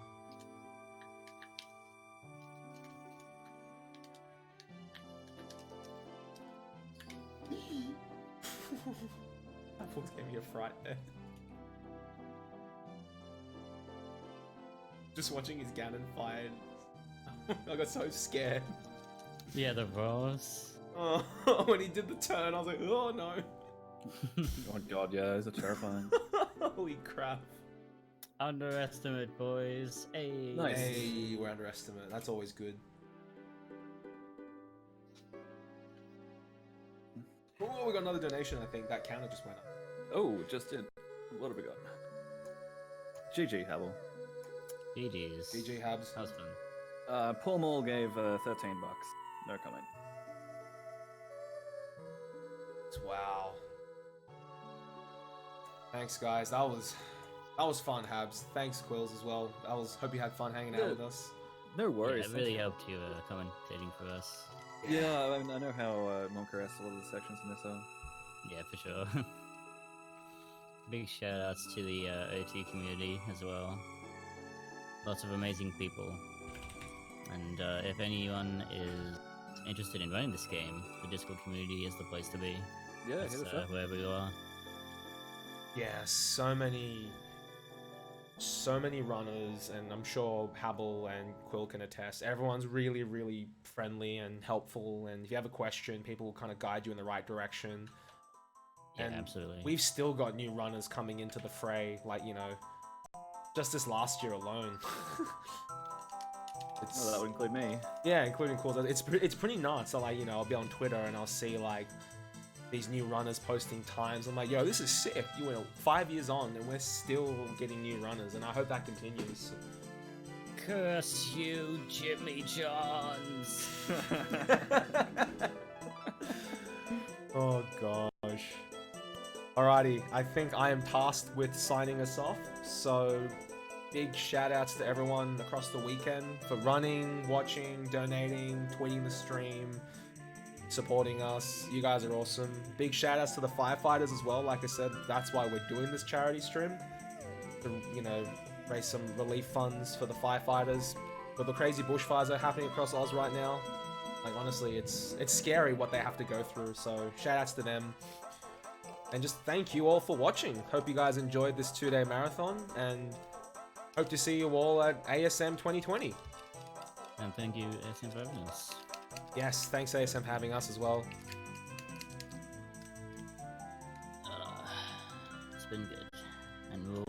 That almost gave me a fright there. Just watching his Ganon fight, I got so scared. Yeah, the Rose. Oh, when he did the turn, I was like, oh no. Oh god, yeah, those are terrifying. Holy crap. Underestimate, boys. Hey. Nice. Hey, we're underestimate. That's always good. Oh, we got another donation, I think. That counter just went up. Oh, just did. What have we got? GG, Habble. GG's. GG Habs. That was fun. Paul Moore gave $13. No comment. Wow. Thanks, guys. That was fun, Habs. Thanks, Quills, as well. Hope you had fun hanging out with us. No worries. Yeah, it really helped you commentating for us. Yeah, I mean, I know how Monka has a lot of the sections in this. Yeah, for sure. Big shout outs to the OT community as well. Lots of amazing people. And if anyone is interested in running this game, the Discord community is the place to be. Yeah, That's, hit us up. wherever you are. Yeah, so many runners, and I'm sure Habble and Quill can attest. Everyone's really, really friendly and helpful, and if you have a question, people will kind of guide you in the right direction. Yeah, And absolutely. We've still got new runners coming into the fray, like, you know, just this last year alone. Oh, that would include me. Yeah, including Quills. It's pretty nuts. So, like, you know, I'll be on Twitter and I'll see, like, these new runners posting times. I'm like, yo, this is sick. You know, 5 years on and we're still getting new runners, and I hope that continues. Curse you, Jimmy Johns! Oh gosh. Alrighty, I think I am tasked with signing us off. So big shout outs to everyone across the weekend for running, watching, donating, tweeting the stream, supporting us. You guys are awesome. Big shout outs to the firefighters as well. Like I said, that's why we're doing this charity stream, to, you know, raise some relief funds for the firefighters. But the crazy bushfires that are happening across Oz right now, like, honestly, it's scary what they have to go through. So shout outs to them. And just thank you all for watching. Hope you guys enjoyed this 2-day marathon, and hope to see you all at ASM 2020. And thank you, ASM, for having us. Yes, thanks ASM for having us as well.